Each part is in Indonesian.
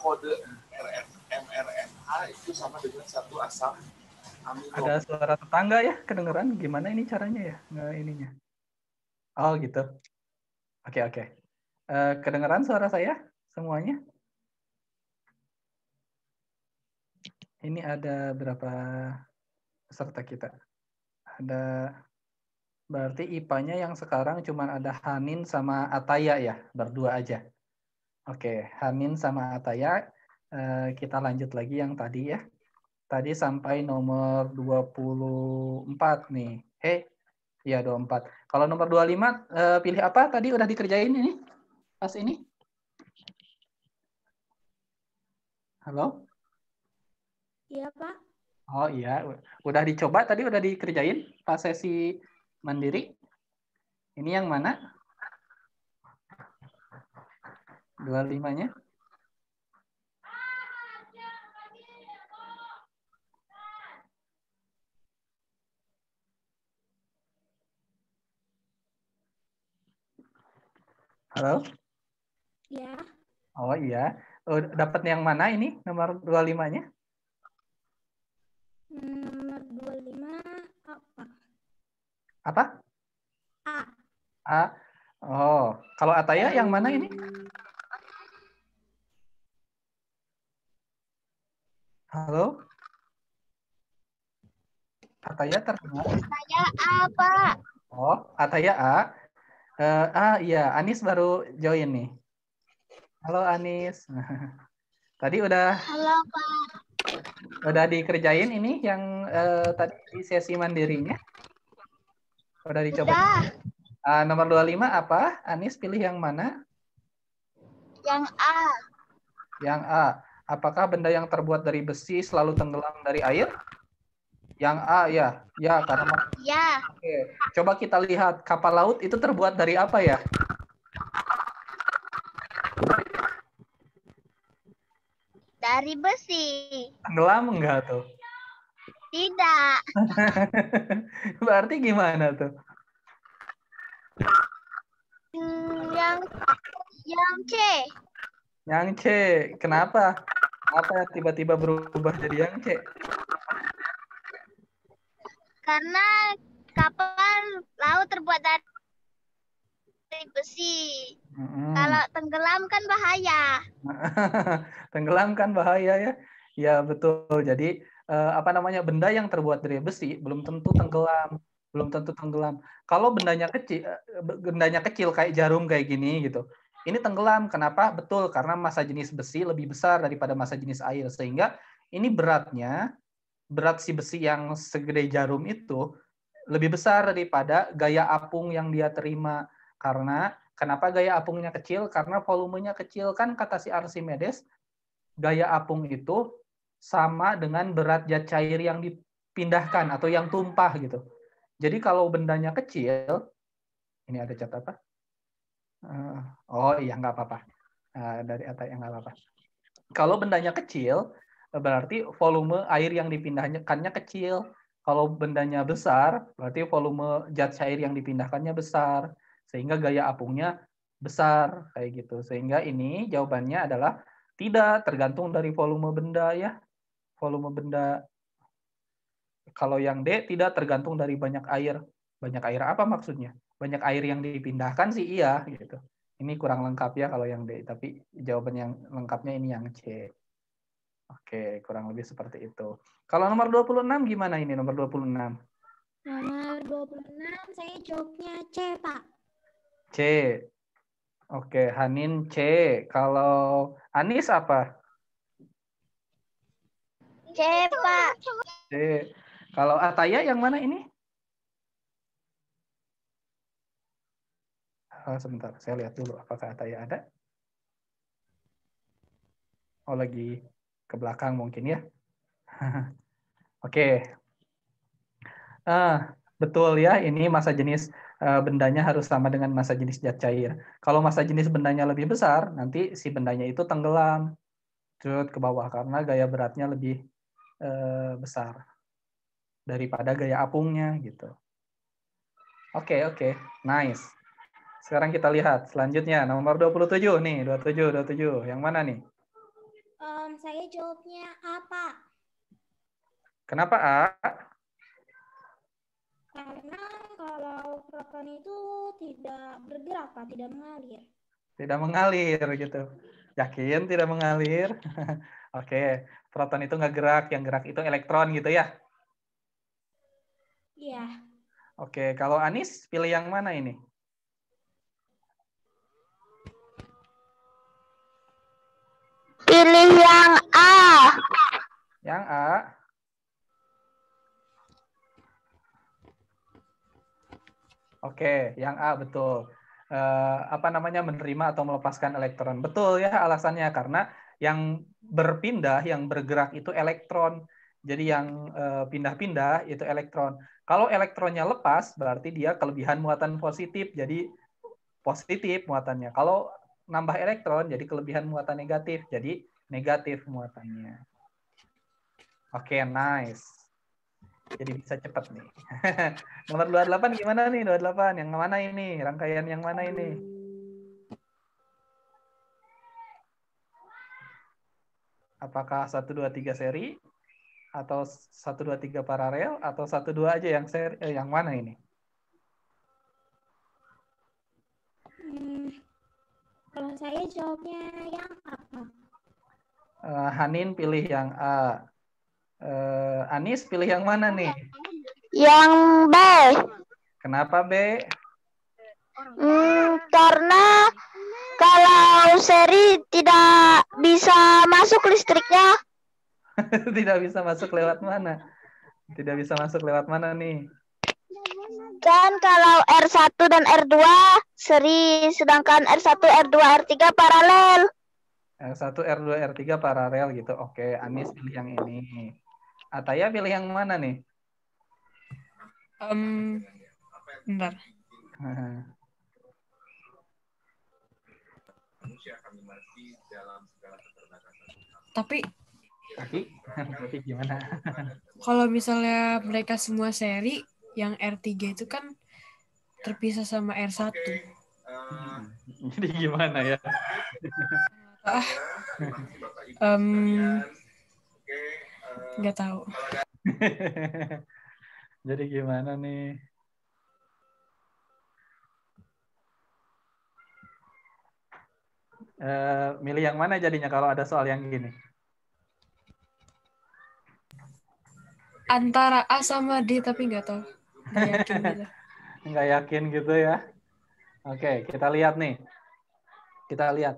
kode mRNA itu sama dengan satu asam amino. Ada suara tetangga ya kedengeran? Gimana ini caranya ya? Nggak ininya. Oh gitu. Oke oke. Kedengeran suara saya semuanya? Ini ada berapa peserta kita? Ada berarti IPA-nya yang sekarang cuma ada Hanin sama Ataya ya, berdua aja. Oke, Hanin sama Ataya. Kita lanjut lagi yang tadi ya. Tadi sampai nomor 24 nih. Iya 24. Kalau nomor 25 pilih apa? Tadi udah dikerjain ini? Pas ini? Halo? Iya, Pak. Oh iya, udah dicoba tadi udah dikerjain pas sesi mandiri. Ini yang mana? 25-nya? Halo? Iya. Oh iya. Dapat yang mana ini? Nomor 25-nya? Nomor 25 apa? Apa? A. A. Oh, kalau Ataya yang mana ini? Halo? Ataya terdengar? Saya A, Pak. Oh, Ataya A. Iya, Anis baru join nih. Halo Anis. Tadi Halo, Pak. udah dikerjain ini yang tadi di sesi mandirinya? Udah dicoba? Udah. Nomor 25 apa? Anis pilih yang mana? Yang A. Yang A. Apakah benda yang terbuat dari besi selalu tenggelam dari air? Yang A ya. Ya, karena Ya. Oke. Coba kita lihat kapal laut itu terbuat dari apa ya? Dari besi. Tenggelam enggak tuh? Tidak. Berarti gimana tuh? Yang C. Yang C. Kenapa? Apa tiba-tiba berubah jadi yang C? Karena kapal laut terbuat dari besi. Kalau tenggelam kan bahaya. Tenggelam kan bahaya ya. Ya betul. Jadi apa namanya benda yang terbuat dari besi belum tentu tenggelam, belum tentu tenggelam. Kalau bendanya kecil kayak jarum kayak gini gitu. Ini tenggelam. Kenapa? Betul karena massa jenis besi lebih besar daripada massa jenis air sehingga ini berat si besi yang segede jarum itu lebih besar daripada gaya apung yang dia terima. Karena kenapa gaya apungnya kecil? Karena volumenya kecil kan kata si Archimedes, gaya apung itu sama dengan berat zat cair yang dipindahkan atau yang tumpah gitu. Jadi kalau bendanya kecil, ini ada cat apa? Oh iya nggak apa-apa. Dari atas yang nggak apa-apa. Kalau bendanya kecil, berarti volume air yang dipindahkannya kecil. Kalau bendanya besar, berarti volume zat cair yang dipindahkannya besar. Sehingga gaya apungnya besar. Kayak gitu. Sehingga ini jawabannya adalah tidak, tergantung dari volume benda ya. Volume benda. Kalau yang D, tidak tergantung dari banyak air. Banyak air apa maksudnya? Banyak air yang dipindahkan sih iya. Gitu. Ini kurang lengkap ya kalau yang D. Tapi jawaban yang lengkapnya ini yang C. Oke, kurang lebih seperti itu. Kalau nomor 26 gimana ini nomor 26? Nomor 26 saya jawabnya C, Pak. C. Oke, Hanin C. Kalau Anis apa? C, Pak. C. Kalau Ataya yang mana ini? Sebentar, saya lihat dulu apakah Ataya ada. Oh, lagi ke belakang mungkin ya. Oke. Betul ya, ini massa jenis bendanya harus sama dengan massa jenis zat cair. Kalau massa jenis bendanya lebih besar, nanti si bendanya itu tenggelam ke bawah karena gaya beratnya lebih besar daripada gaya apungnya gitu. Oke, nice. Sekarang kita lihat selanjutnya nomor 27 nih, 27. Yang mana nih? Saya jawabnya apa? Kenapa A? Karena kalau proton itu tidak bergerak, Pak, tidak mengalir. Tidak mengalir gitu. Yakin tidak mengalir? Oke, proton itu nggak gerak, yang gerak itu elektron gitu ya. Iya. Oke, kalau Anis pilih yang mana ini? Pilih yang A. Yang A. Oke, yang A betul. Apa namanya, menerima atau melepaskan elektron. Betul ya alasannya, karena yang berpindah, yang bergerak itu elektron. Jadi yang pindah-pindah itu elektron. Kalau elektronnya lepas, berarti dia kelebihan muatan positif, jadi positif muatannya. Kalau nambah elektron, jadi kelebihan muatan negatif, jadi negatif muatannya. Oke, nice. Jadi bisa cepat nih. Nomor 28 gimana nih? 28 yang mana ini? Rangkaian yang mana ini? Apakah 1 2 3 seri atau 1 2 3 paralel atau 1 2 aja yang seri, yang mana ini? Kalau saya jawabnya yang apa? Hanin pilih yang A. Anis pilih yang mana nih? Yang B. Kenapa B? Karena kalau seri tidak bisa masuk listriknya. Tidak bisa masuk lewat mana? Tidak bisa masuk lewat mana nih? Kan kalau R1 dan R2 seri, sedangkan R1, R2, R3 paralel. R1, R2, R3 paralel gitu. Oke, Anis pilih yang ini. Ataya pilih yang mana nih? Bentar. Tapi gimana? kalau misalnya mereka semua seri, yang R3 itu kan terpisah sama R1. Jadi gimana ya? Nggak tahu. Jadi gimana nih? Milih yang mana jadinya kalau ada soal yang gini? Antara A sama D, tapi nggak tahu. Nggak yakin gitu. Nggak yakin gitu ya? Oke, kita lihat nih. Kita lihat.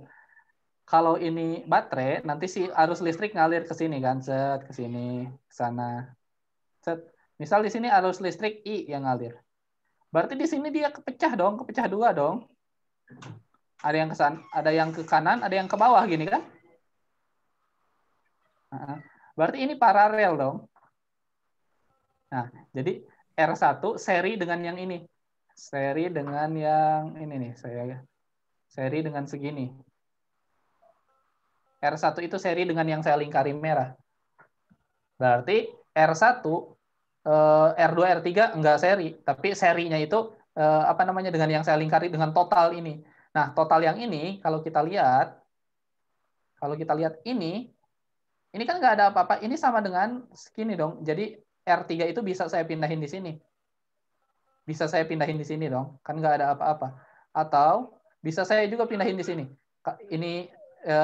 Kalau ini baterai, nanti si arus listrik ngalir ke sini kan, set ke sini, ke sana. Set. Misal di sini arus listrik I yang ngalir. Berarti di sini dia kepecah dong, kepecah dua dong. Ada yang ke sana, ada yang ke kanan, ada yang ke bawah gini kan? Berarti ini paralel dong. Nah, jadi R1 seri dengan yang ini. Seri dengan yang ini nih, saya seri dengan segini. R1 itu seri dengan yang saya lingkari merah. Berarti R1, R2, R3 enggak seri, tapi serinya itu apa namanya, dengan yang saya lingkari dengan total ini. Nah, total yang ini kalau kita lihat ini kan nggak ada apa-apa. Ini sama dengan segini dong. Jadi R3 itu bisa saya pindahin di sini. Bisa saya pindahin di sini dong. Kan nggak ada apa-apa. Atau bisa saya juga pindahin di sini. Ini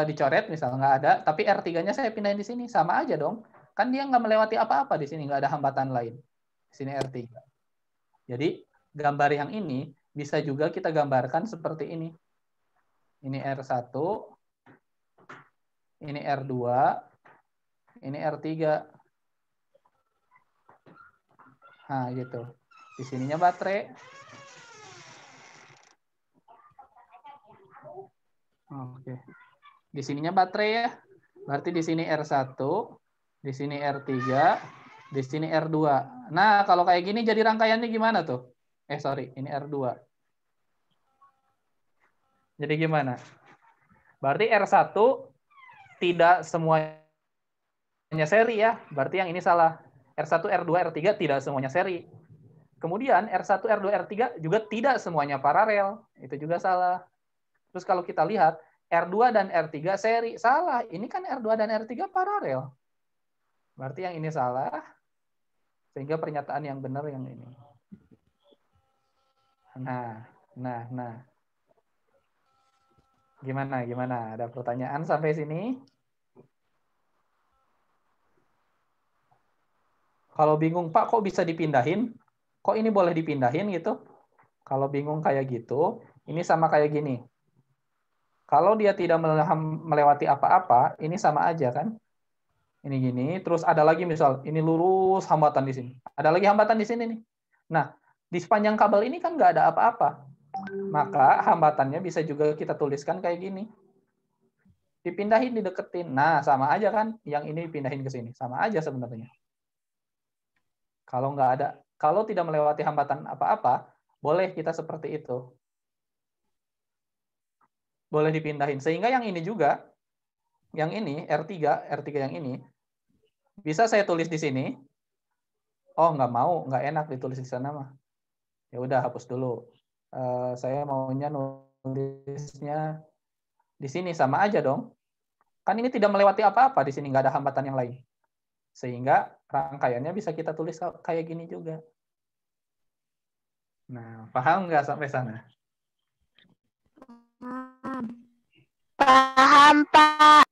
dicoret misalnya nggak ada, tapi R3-nya saya pindahin di sini. Sama aja dong. Kan dia nggak melewati apa-apa di sini. Nggak ada hambatan lain. Di sini R3. Jadi gambar yang ini bisa juga kita gambarkan seperti ini. Ini R1, ini R2, ini R3. Nah, gitu. Di sininya baterai. Oke. Di sininya baterai ya. Berarti di sini R1, di sini R3, di sini R2. Nah, kalau kayak gini jadi rangkaiannya gimana tuh? Sorry, ini R2. Jadi gimana? Berarti R1 tidak semuanya seri ya. Berarti yang ini salah. R1, R2, R3 tidak semuanya seri. Kemudian R1, R2, R3 juga tidak semuanya paralel. Itu juga salah. Terus kalau kita lihat, R2 dan R3 seri. Salah. Ini kan R2 dan R3 paralel. Berarti yang ini salah. Sehingga pernyataan yang benar yang ini. Nah. Gimana? Ada pertanyaan sampai sini? Kalau bingung, Pak, kok bisa dipindahin? Kok ini boleh dipindahin gitu? Kalau bingung kayak gitu, ini sama kayak gini. Kalau dia tidak melewati apa-apa, ini sama aja kan? Ini gini, terus ada lagi misal, ini lurus hambatan di sini. Ada lagi hambatan di sini nih. Nah, di sepanjang kabel ini kan nggak ada apa-apa. Maka hambatannya bisa juga kita tuliskan kayak gini. Dipindahin, dideketin. Nah, sama aja kan? Yang ini dipindahin ke sini. Sama aja sebenarnya. Kalau tidak melewati hambatan apa-apa, boleh kita seperti itu. Boleh dipindahin. Sehingga yang ini juga, yang ini, R3 yang ini, bisa saya tulis di sini. Oh, nggak enak ditulis di sana mah. Ya udah, hapus dulu. Saya maunya nulisnya di sini, sama aja dong. Kan ini tidak melewati apa-apa, di sini nggak ada hambatan yang lain. Sehingga rangkaiannya bisa kita tulis kayak gini juga. Nah, paham nggak sampai sana? Paham, Pak.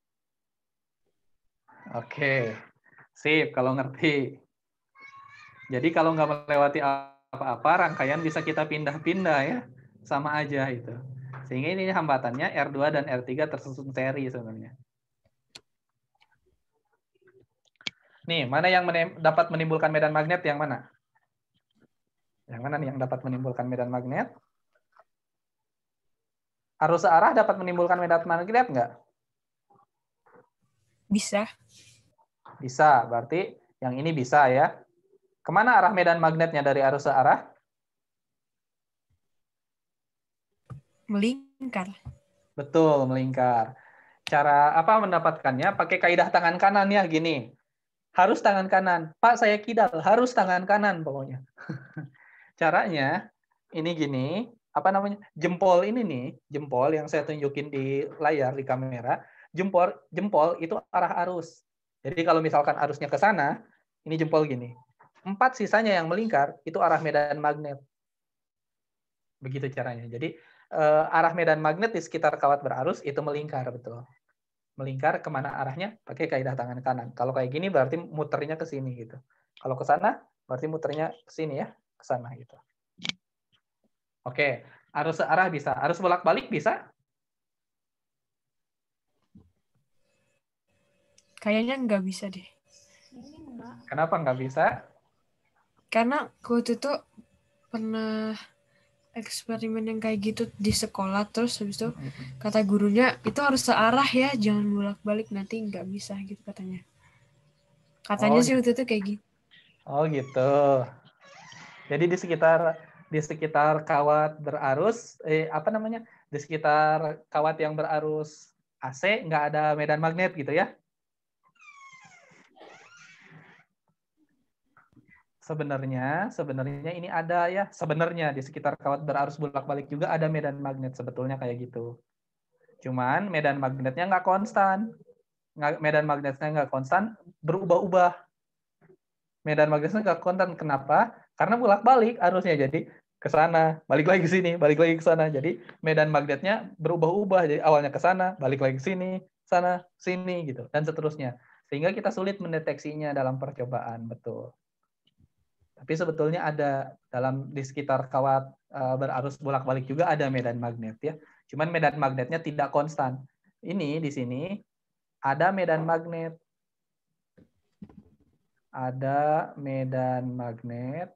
Oke, sip kalau ngerti. Jadi kalau nggak melewati apa-apa, rangkaian bisa kita pindah-pindah ya. Sama aja itu. Sehingga ini hambatannya R2 dan R3 tersusun seri sebenarnya. Nih, mana yang dapat menimbulkan medan magnet yang mana? Yang mana nih yang dapat menimbulkan medan magnet? Arus searah dapat menimbulkan medan magnet nggak? Bisa. Bisa, berarti yang ini bisa ya. Kemana arah medan magnetnya dari arus searah? Melingkar. Betul, melingkar. Cara apa mendapatkannya? Pakai kaidah tangan kanan ya, gini. Harus tangan kanan. Pak, saya kidal, harus tangan kanan pokoknya. Caranya, ini gini, apa namanya? Jempol ini nih, jempol yang saya tunjukin di layar, di kamera, jempol itu arah arus. Jadi kalau misalkan arusnya ke sana, ini jempol gini. 4 sisanya yang melingkar, itu arah medan magnet. Begitu caranya. Jadi, arah medan magnet di sekitar kawat berarus itu melingkar, betul. Melingkar kemana arahnya? Pakai kaidah tangan kanan. Kalau kayak gini berarti muternya ke sini gitu. Kalau ke sana berarti muternya ke sini ya, ke sana gitu. Oke, arus searah bisa. Arus bolak-balik bisa? Kayaknya nggak bisa deh. Kenapa nggak bisa? Karena waktu itu pernah eksperimen yang kayak gitu di sekolah, terus habis itu kata gurunya itu harus searah ya, jangan bolak-balik, nanti nggak bisa gitu katanya. Katanya sih waktu itu kayak gitu. Oh gitu. Jadi di sekitar kawat berarus, di sekitar kawat yang berarus AC nggak ada medan magnet gitu ya? Sebenarnya ini ada ya. Sebenarnya di sekitar kawat berarus bolak-balik juga ada medan magnet sebetulnya kayak gitu. Cuman medan magnetnya nggak konstan. Medan magnetnya nggak konstan, berubah-ubah. Medan magnetnya nggak konstan. Kenapa? Karena bolak-balik arusnya. Jadi ke sana, balik lagi ke sini, balik lagi ke sana. Jadi medan magnetnya berubah-ubah. Jadi awalnya ke sana, balik lagi ke sini, sana, sini gitu, dan seterusnya. Sehingga kita sulit mendeteksinya dalam percobaan, betul. Tapi sebetulnya ada di sekitar kawat berarus bolak-balik juga ada medan magnet ya. Cuman medan magnetnya tidak konstan. Ini di sini ada medan magnet. Ada medan magnet.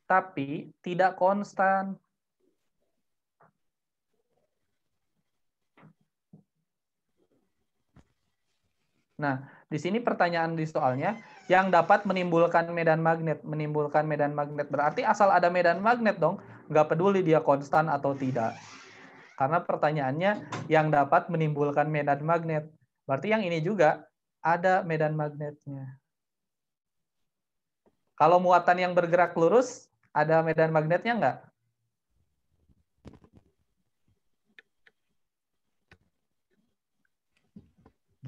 Tapi tidak konstan. Nah, di sini pertanyaan di soalnya, yang dapat menimbulkan medan magnet. Menimbulkan medan magnet berarti asal ada medan magnet dong. Nggak peduli dia konstan atau tidak. Karena pertanyaannya yang dapat menimbulkan medan magnet. Berarti yang ini juga ada medan magnetnya. Kalau muatan yang bergerak lurus, ada medan magnetnya nggak?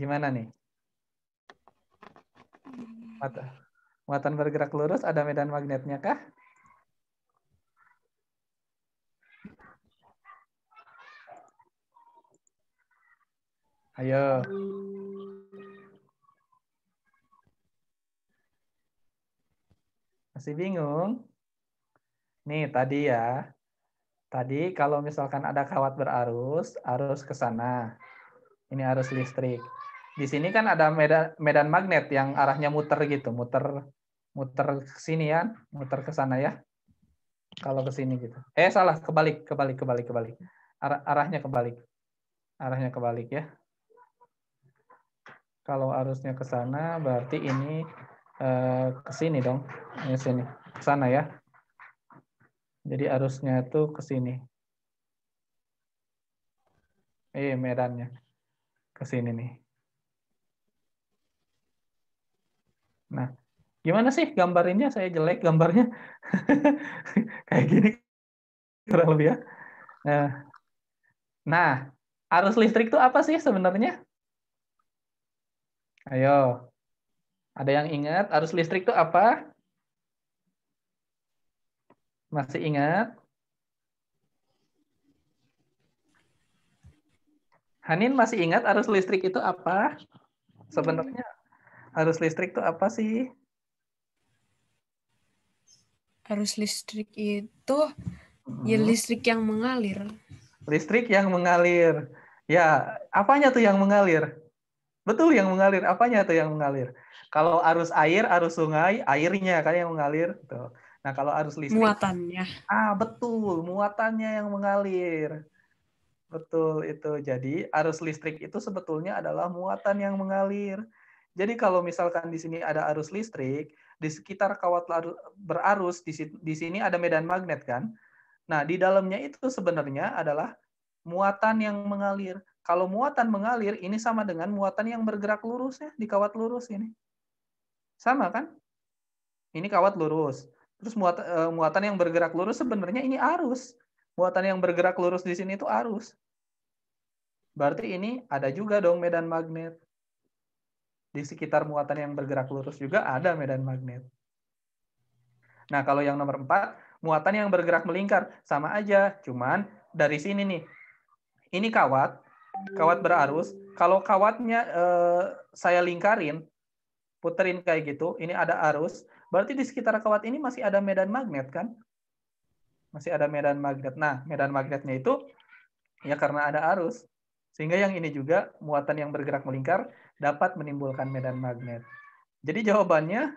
Gimana nih? Muatan bergerak lurus ada medan magnetnya kah? Ayo. Masih bingung? Nih tadi ya. Tadi kalau misalkan ada kawat berarus, arus ke sana. Ini arus listrik. Di sini kan ada medan magnet yang arahnya muter gitu, muter ke sini ya, muter ke sana ya. Kalau ke sini gitu. Salah, kebalik. Arahnya kebalik. Arahnya kebalik ya. Kalau arusnya ke sana berarti ini ke sini dong. Ini sini. Ke sana ya. Jadi arusnya itu ke sini. Medannya ke sini nih. Nah, gimana sih gambarinnya? Saya jelek gambarnya. Kayak gini kurang lebih ya. Nah, arus listrik itu apa sih sebenarnya? Ayo. Ada yang ingat arus listrik itu apa? Masih ingat? Hanin masih ingat arus listrik itu apa? Sebenarnya arus listrik itu apa sih? Arus listrik itu ya listrik yang mengalir. Listrik yang mengalir. Ya, apanya tuh yang mengalir? Betul, yang mengalir. Apanya tuh yang mengalir? Kalau arus air, arus sungai, airnya kan yang mengalir. Tuh. Nah, kalau arus listrik, Muatannya. Betul, muatannya yang mengalir. Betul itu. Jadi arus listrik itu sebetulnya adalah muatan yang mengalir. Jadi kalau misalkan di sini ada arus listrik, di sekitar kawat berarus di sini ada medan magnet kan? Nah, di dalamnya itu sebenarnya adalah muatan yang mengalir. Kalau muatan mengalir ini sama dengan muatan yang bergerak lurus ya di kawat lurus ini. Sama kan? Ini kawat lurus. Terus muatan yang bergerak lurus sebenarnya ini arus. Muatan yang bergerak lurus di sini itu arus. Berarti ini ada juga dong medan magnet. Di sekitar muatan yang bergerak lurus juga ada medan magnet. Nah, kalau yang nomor 4, muatan yang bergerak melingkar. Sama aja, cuman dari sini nih. Ini kawat berarus. Kalau kawatnya saya lingkarin, puterin kayak gitu, ini ada arus. Berarti di sekitar kawat ini masih ada medan magnet kan? Masih ada medan magnet. Nah, medan magnetnya itu ya karena ada arus. Sehingga yang ini juga, muatan yang bergerak melingkar, dapat menimbulkan medan magnet. Jadi jawabannya,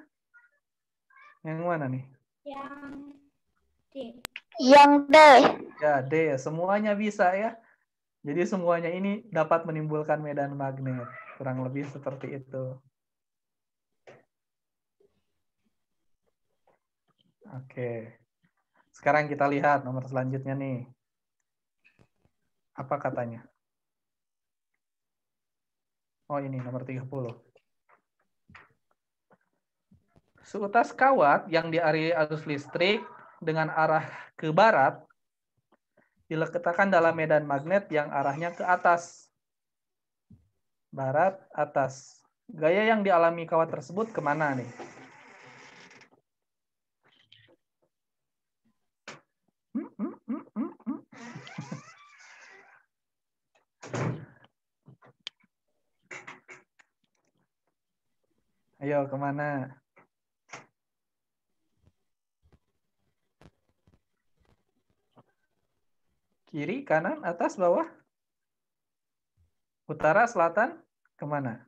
yang mana nih? Yang D. Yang D. Ya, D. Semuanya bisa ya. Jadi semuanya ini dapat menimbulkan medan magnet. Kurang lebih seperti itu. Oke. Sekarang kita lihat nomor selanjutnya nih. Apa katanya? Oh ini nomor 30. Seutas kawat yang dialiri arus listrik dengan arah ke barat diletakkan dalam medan magnet yang arahnya ke atas. Barat, atas. Gaya yang dialami kawat tersebut kemana nih? Ayo, kemana? Kiri, kanan, atas, bawah? Utara, selatan, kemana?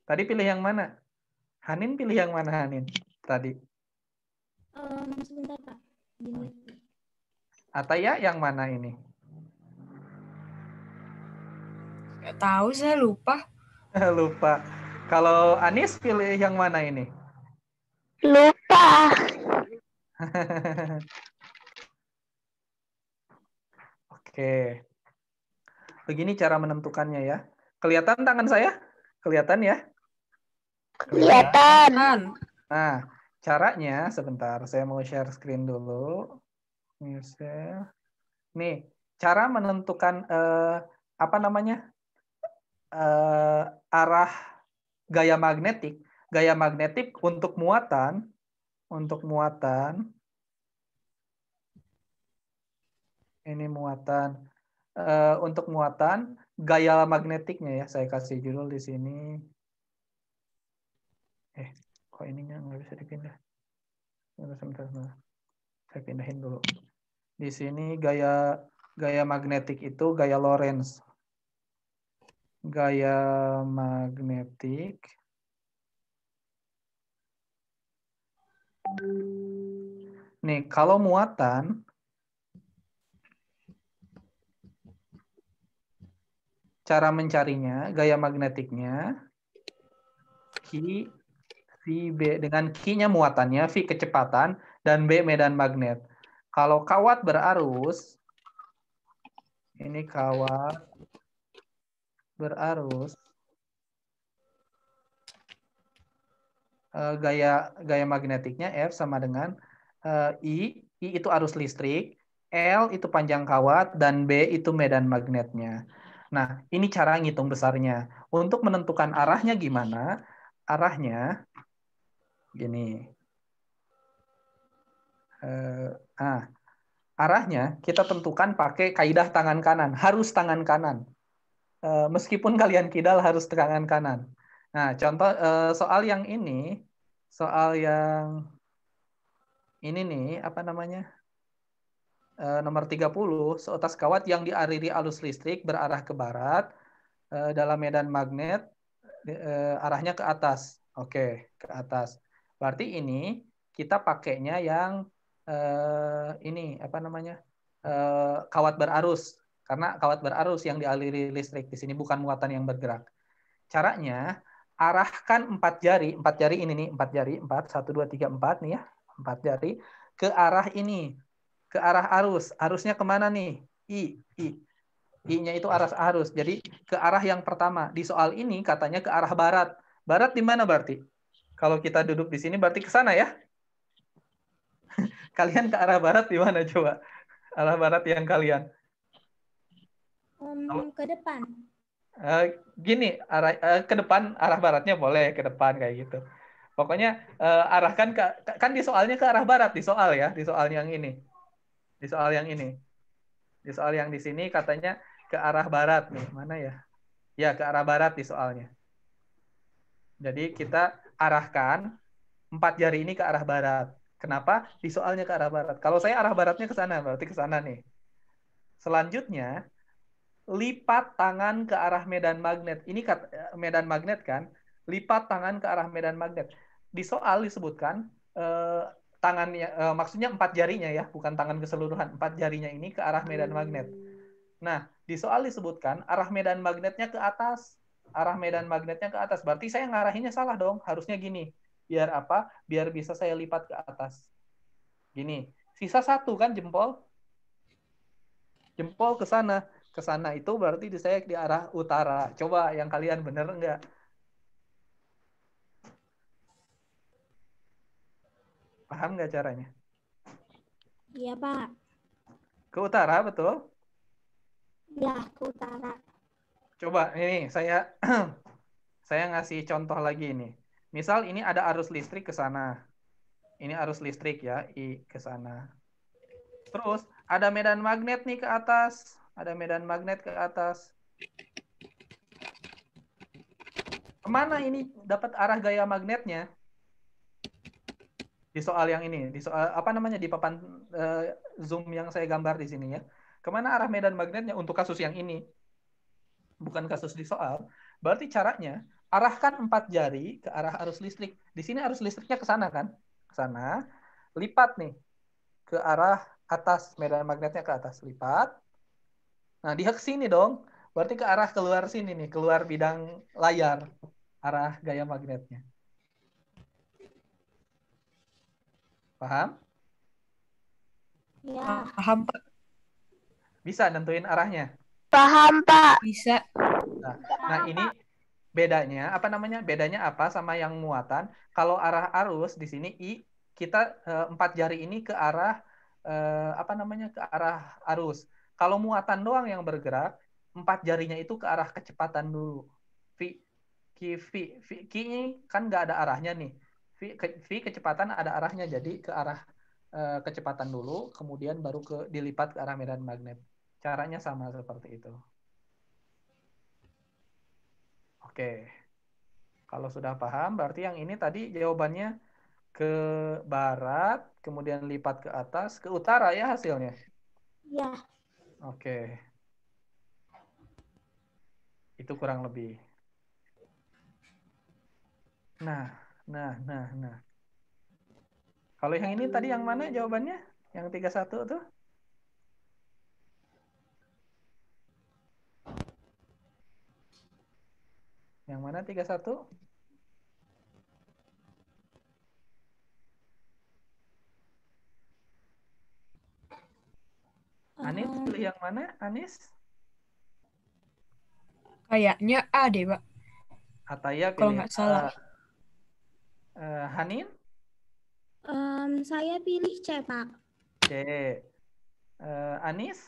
Tadi pilih yang mana? Hanin pilih yang mana, Hanin? Tadi. Sebentar, Pak. Gini. Ataya yang mana ini? Nggak tahu, saya lupa. Lupa. Kalau Anis pilih yang mana ini? Lupa. Oke. Begini cara menentukannya ya. Kelihatan tangan saya? Kelihatan ya? Kelihatan. Nah, caranya sebentar. Saya mau share screen dulu. Nih, cara menentukan apa namanya? arah gaya magnetik untuk muatan ini muatan untuk muatan gaya magnetiknya ya, saya kasih judul di sini. Kok ininya nggak bisa dipindah? Sebentar. Saya pindahin dulu. Di sini gaya magnetik itu gaya Lorentz. Gaya magnetik nih, kalau muatan cara mencarinya gaya magnetiknya Q V B, dengan Q-nya muatannya, V kecepatan, dan B medan magnet. Kalau kawat berarus, ini kawat berarus, gaya magnetiknya F sama dengan I itu arus listrik, L itu panjang kawat, dan B itu medan magnetnya. Nah, ini cara ngitung besarnya. Untuk menentukan arahnya gimana? Arahnya gini. Arahnya kita tentukan pakai kaidah tangan kanan. Harus tangan kanan. Meskipun kalian kidal harus tangan kanan. Nah, contoh soal yang ini nih, apa namanya? Nomor 30, seutas kawat yang dialiri arus listrik berarah ke barat dalam medan magnet arahnya ke atas. Oke, ke atas. Berarti ini kita pakainya yang ini apa namanya? Kawat berarus, karena kawat berarus yang dialiri listrik di sini, bukan muatan yang bergerak. Caranya arahkan 4 jari ini nih, 4, 1, 2, 3, 4 nih ya, 4 jari ke arah ini, ke arah arus. Arusnya kemana nih? I-nya itu arus. Jadi ke arah yang pertama. Di soal ini katanya ke arah barat. Barat di mana berarti? Kalau kita duduk di sini berarti ke sana ya? Kalian ke arah barat di mana coba? Arah barat yang kalian? Ke depan. Gini, ke depan, arah baratnya boleh ke depan kayak gitu. Pokoknya arahkan kan di soalnya ke arah barat, di soal ya, di soal yang ini. Di soal yang ini. Di soal yang di sini katanya ke arah barat nih. Mana ya? Ya, ke arah barat di soalnya. Jadi kita arahkan 4 jari ini ke arah barat. Kenapa? Di soalnya ke arah barat. Kalau saya arah baratnya ke sana, berarti ke sana nih. Selanjutnya, lipat tangan ke arah medan magnet. Ini medan magnet kan? Lipat tangan ke arah medan magnet. Di soal disebutkan tangannya, maksudnya 4 jarinya ya, bukan tangan keseluruhan. 4 jarinya ini ke arah medan magnet. Nah, di soal disebutkan arah medan magnetnya ke atas. Arah medan magnetnya ke atas. Berarti saya ngarahinnya salah dong. Harusnya gini. Biar apa? Biar bisa saya lipat ke atas. Gini. Sisa 1 kan jempol. Jempol ke sana. Ke sana itu berarti saya di arah utara. Coba yang kalian bener enggak? Paham nggak caranya? Iya, Pak. Ke utara, betul? Ya, ke utara. Coba, ini saya ngasih contoh lagi ini. Misal ini ada arus listrik ke sana. Ini arus listrik ya, I ke sana. Terus ada medan magnet nih ke atas. Ada medan magnet ke atas. Kemana ini dapat arah gaya magnetnya? Di soal yang ini, di soal apa namanya, di papan Zoom yang saya gambar di sini ya. Kemana arah medan magnetnya untuk kasus yang ini? Bukan kasus di soal. Berarti caranya arahkan 4 jari ke arah arus listrik. Di sini arus listriknya ke sana kan? Ke sana. Lipat nih ke arah atas, medan magnetnya ke atas, lipat. Nah, dia ke sini dong. Berarti ke arah keluar sini nih, keluar bidang layar arah gaya magnetnya. Paham? Ya. Paham, Pak. Bisa nentuin arahnya? Paham, Pak. Bisa. Nah, ini bedanya apa namanya? Bedanya apa sama yang muatan? Kalau arah arus di sini I, kita 4 jari ini ke arah apa namanya? Ke arah arus. Kalau muatan doang yang bergerak, 4 jarinya itu ke arah kecepatan dulu. V ini kan nggak ada arahnya nih. V kecepatan ada arahnya, jadi ke arah kecepatan dulu, kemudian baru dilipat ke arah medan magnet. Caranya sama seperti itu. Oke. Kalau sudah paham, berarti yang ini tadi jawabannya ke barat, kemudian lipat ke atas, ke utara ya hasilnya? Ya. Oke. Itu kurang lebih. Nah. Kalau yang ini tadi yang mana jawabannya? Yang 31 tuh? Yang mana 31? Anis, pilih yang mana? Anis? Kayaknya A deh, Pak. Ataya Kalau pilih nggak salah. Hanin? Saya pilih C, Pak. C. Anis?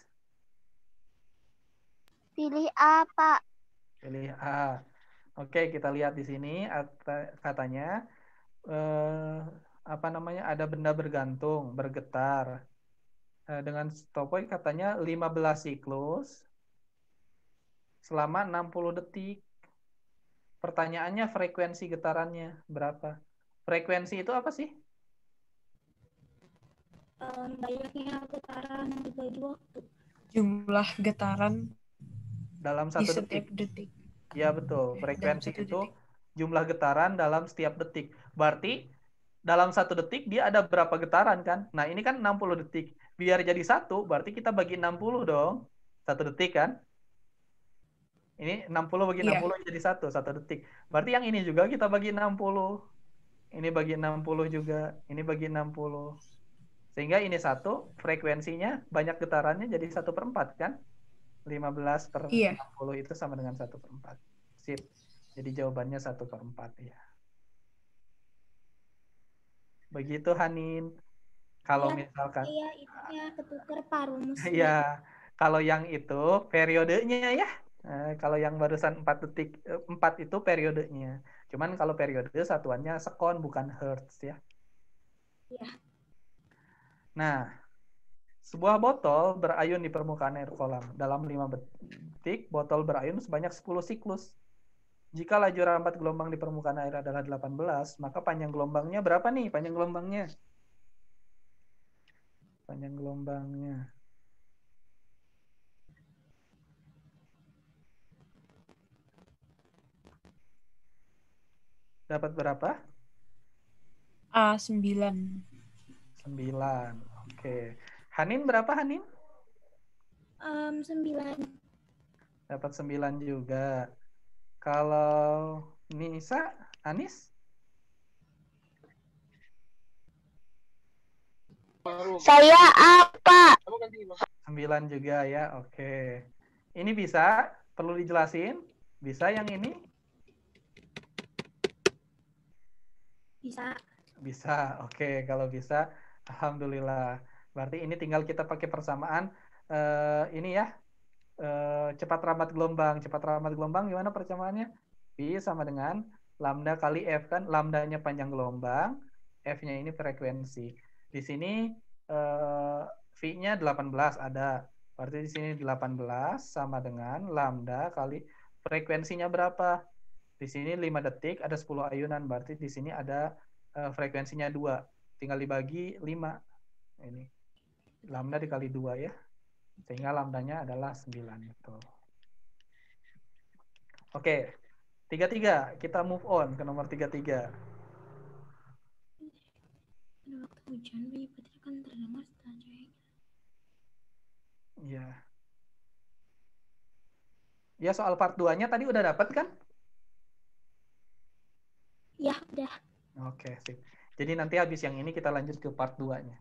Pilih A, Pak. Pilih A. Oke, kita lihat di sini katanya ada benda bergantung, bergetar. Dengan stopwatch katanya 15 siklus selama 60 detik. Pertanyaannya frekuensi getarannya berapa? Frekuensi itu apa sih? Banyaknya getaran dibagi waktu. Jumlah getaran Dalam di 1 setiap detik. detik. Ya betul, frekuensi Dalam 1 itu detik. jumlah getaran dalam setiap detik. Berarti dalam 1 detik dia ada berapa getaran kan? Nah ini kan 60 detik. Biar jadi 1, berarti kita bagi 60 dong. 1 detik kan? Ini 60 bagi 60 jadi 1 detik. Berarti yang ini juga kita bagi 60. Ini bagi 60 juga. Ini bagi 60. Sehingga ini 1, frekuensinya banyak getarannya jadi 1/4 kan? 15/60 itu sama dengan 1/4. Sip. Jadi jawabannya 1/4 ya. Begitu Hanin. Kalau misalkan Iya, itunya ketuker Pak rumusnya. Iya, kalau yang itu periodenya ya. Kalau yang barusan 4 detik 4 itu periodenya. Cuman kalau periode satuannya sekon bukan hertz ya. Iya. Nah, sebuah botol berayun di permukaan air kolam. Dalam 5 detik, botol berayun sebanyak 10 siklus. Jika laju rambat gelombang di permukaan air adalah 18, maka panjang gelombangnya berapa nih? Panjang gelombangnya. Dapat berapa? A9. 9. Oke. Hanin berapa Hanin? 9. Dapat 9 juga. Kalau Nisa, Anis? Saya A, Pak. 9 juga ya, oke. Ini bisa? Perlu dijelasin? Bisa yang ini? Bisa. Bisa, oke. Kalau bisa, alhamdulillah. Berarti ini tinggal kita pakai persamaan. Ini ya, cepat rambat gelombang. Cepat rambat gelombang gimana persamaannya? V sama dengan lambda kali F kan. Lambdanya panjang gelombang, F-nya ini frekuensi. Di sini V-nya 18 ada. Berarti di sini 18 sama dengan lambda kali frekuensinya berapa? Di sini 5 detik ada 10 ayunan. Berarti di sini ada frekuensinya 2. Tinggal dibagi 5. Ini. Lambda dikali 2 ya. Sehingga lambdanya adalah 9 itu. Oke. 33. Kita move on ke nomor 33. Waktu hujan petir akan terdengar setelah cahaya. Iya. Ya soal part 2-nya tadi udah dapat kan? Ya, udah. Oke, sip. Jadi nanti habis yang ini kita lanjut ke part 2-nya.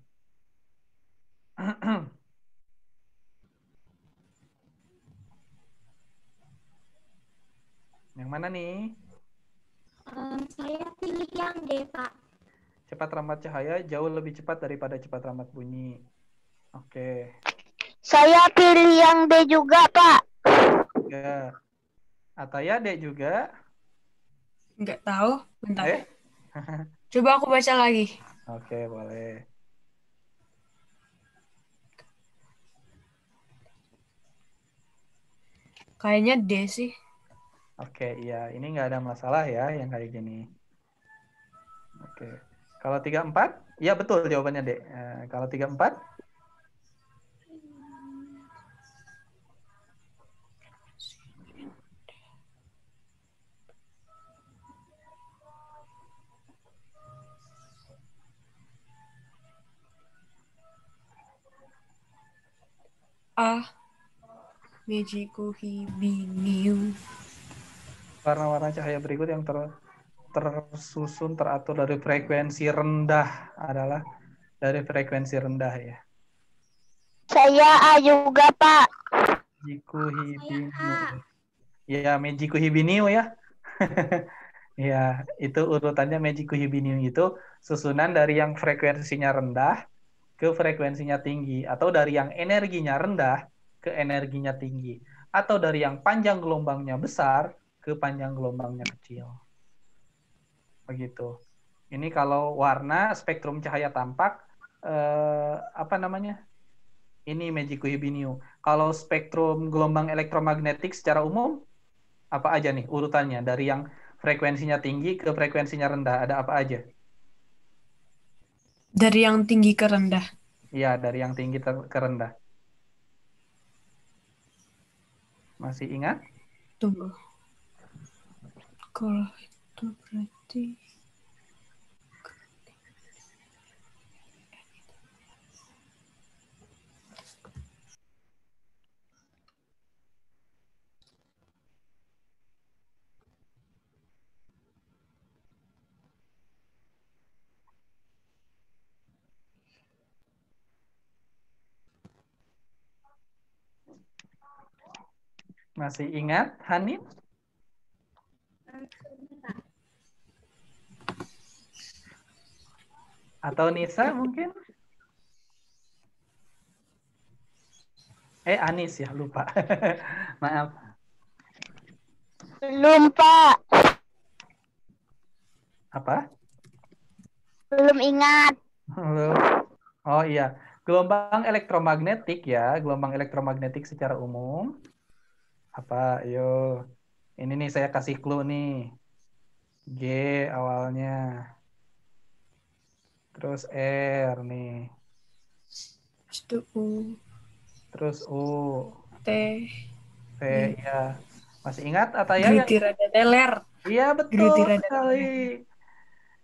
Yang mana nih? Saya pilih yang D, Pak. Cepat rambat cahaya jauh lebih cepat daripada cepat rambat bunyi. Oke. Saya pilih yang D juga, Pak. Ya. Ataya Dek juga. Nggak tahu. Bentar. Eh? Coba aku baca lagi. Oke, boleh. Kayaknya D sih. Oke, iya. Ini nggak ada masalah ya yang kayak gini. Oke. Kalau 34? Iya betul jawabannya, Dek. Kalau 34? A. Mejiku Hibiniu. Warna-warna cahaya berikut yang tersusun teratur dari frekuensi rendah adalah dari frekuensi rendah ya. Saya A juga, Pak. Mejiku Saya Hibiniu. A. Ya, Mejiku Hibiniu ya. Ya, itu urutannya Mejiku Hibiniu itu susunan dari yang frekuensinya rendah ke frekuensinya tinggi, atau dari yang energinya rendah ke energinya tinggi, atau dari yang panjang gelombangnya besar ke panjang gelombangnya kecil. Begitu. Ini kalau warna spektrum cahaya tampak apa namanya? Ini Mejiku Hibiniu. Kalau spektrum gelombang elektromagnetik secara umum apa aja nih urutannya dari yang frekuensinya tinggi ke frekuensinya rendah, ada apa aja? Dari yang tinggi ke rendah. Iya, dari yang tinggi ke rendah. Masih ingat? Tunggu. Kalau itu berarti... Masih ingat, Hanif? Atau Nisa mungkin? Anis ya, lupa. Maaf. Belum, Pak. Apa? Belum ingat. Belum. Oh iya, gelombang elektromagnetik ya, gelombang elektromagnetik secara umum. Apa? Ayo. Ini nih saya kasih clue nih. G awalnya. Terus R nih. Itu U, Terus U. T, T ya. Masih ingat Ataya yang? Gruti rada teler. Iya Gruti betul rada sekali. teler.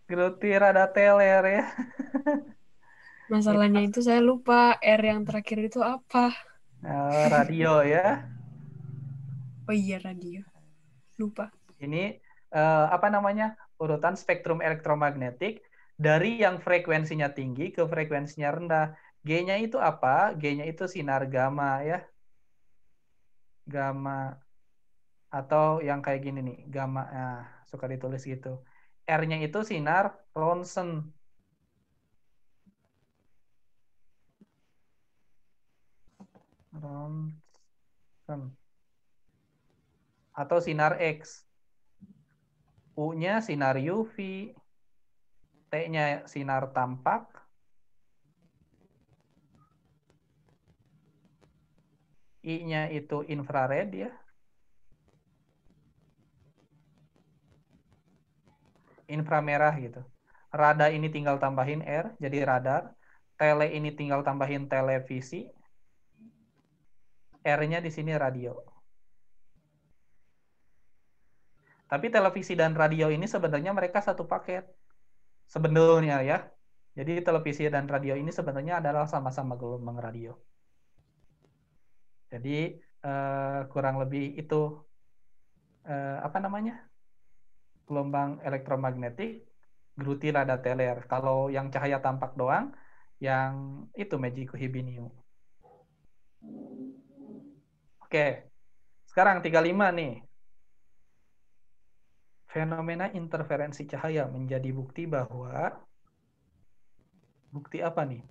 Gruti rada teler ya. Masalahnya itu saya lupa R yang terakhir itu apa. Radio ya. Oh iya, radio. Lupa. Ini apa namanya? Urutan spektrum elektromagnetik dari yang frekuensinya tinggi ke frekuensinya rendah. G-nya itu apa? G-nya itu sinar gamma ya. Gamma atau yang kayak gini nih, gamma. Nah, suka ditulis gitu. R-nya itu sinar Ronsen. Ronsen. Atau sinar X. U-nya sinar UV. T-nya sinar tampak. I-nya itu infrared ya. Inframerah gitu. Rada ini tinggal tambahin R, jadi radar. Tele ini tinggal tambahin televisi. R-nya di sini radio. Tapi televisi dan radio ini sebenarnya mereka satu paket. Sebenarnya ya. Jadi televisi dan radio ini sebenarnya adalah sama-sama gelombang radio. Jadi kurang lebih itu apa namanya? Gelombang elektromagnetik Gruti rada teler. Kalau yang cahaya tampak doang, yang itu Mejiku Hibiniu. Oke, sekarang 35 nih. Fenomena interferensi cahaya menjadi bukti bahwa bukti apa nih?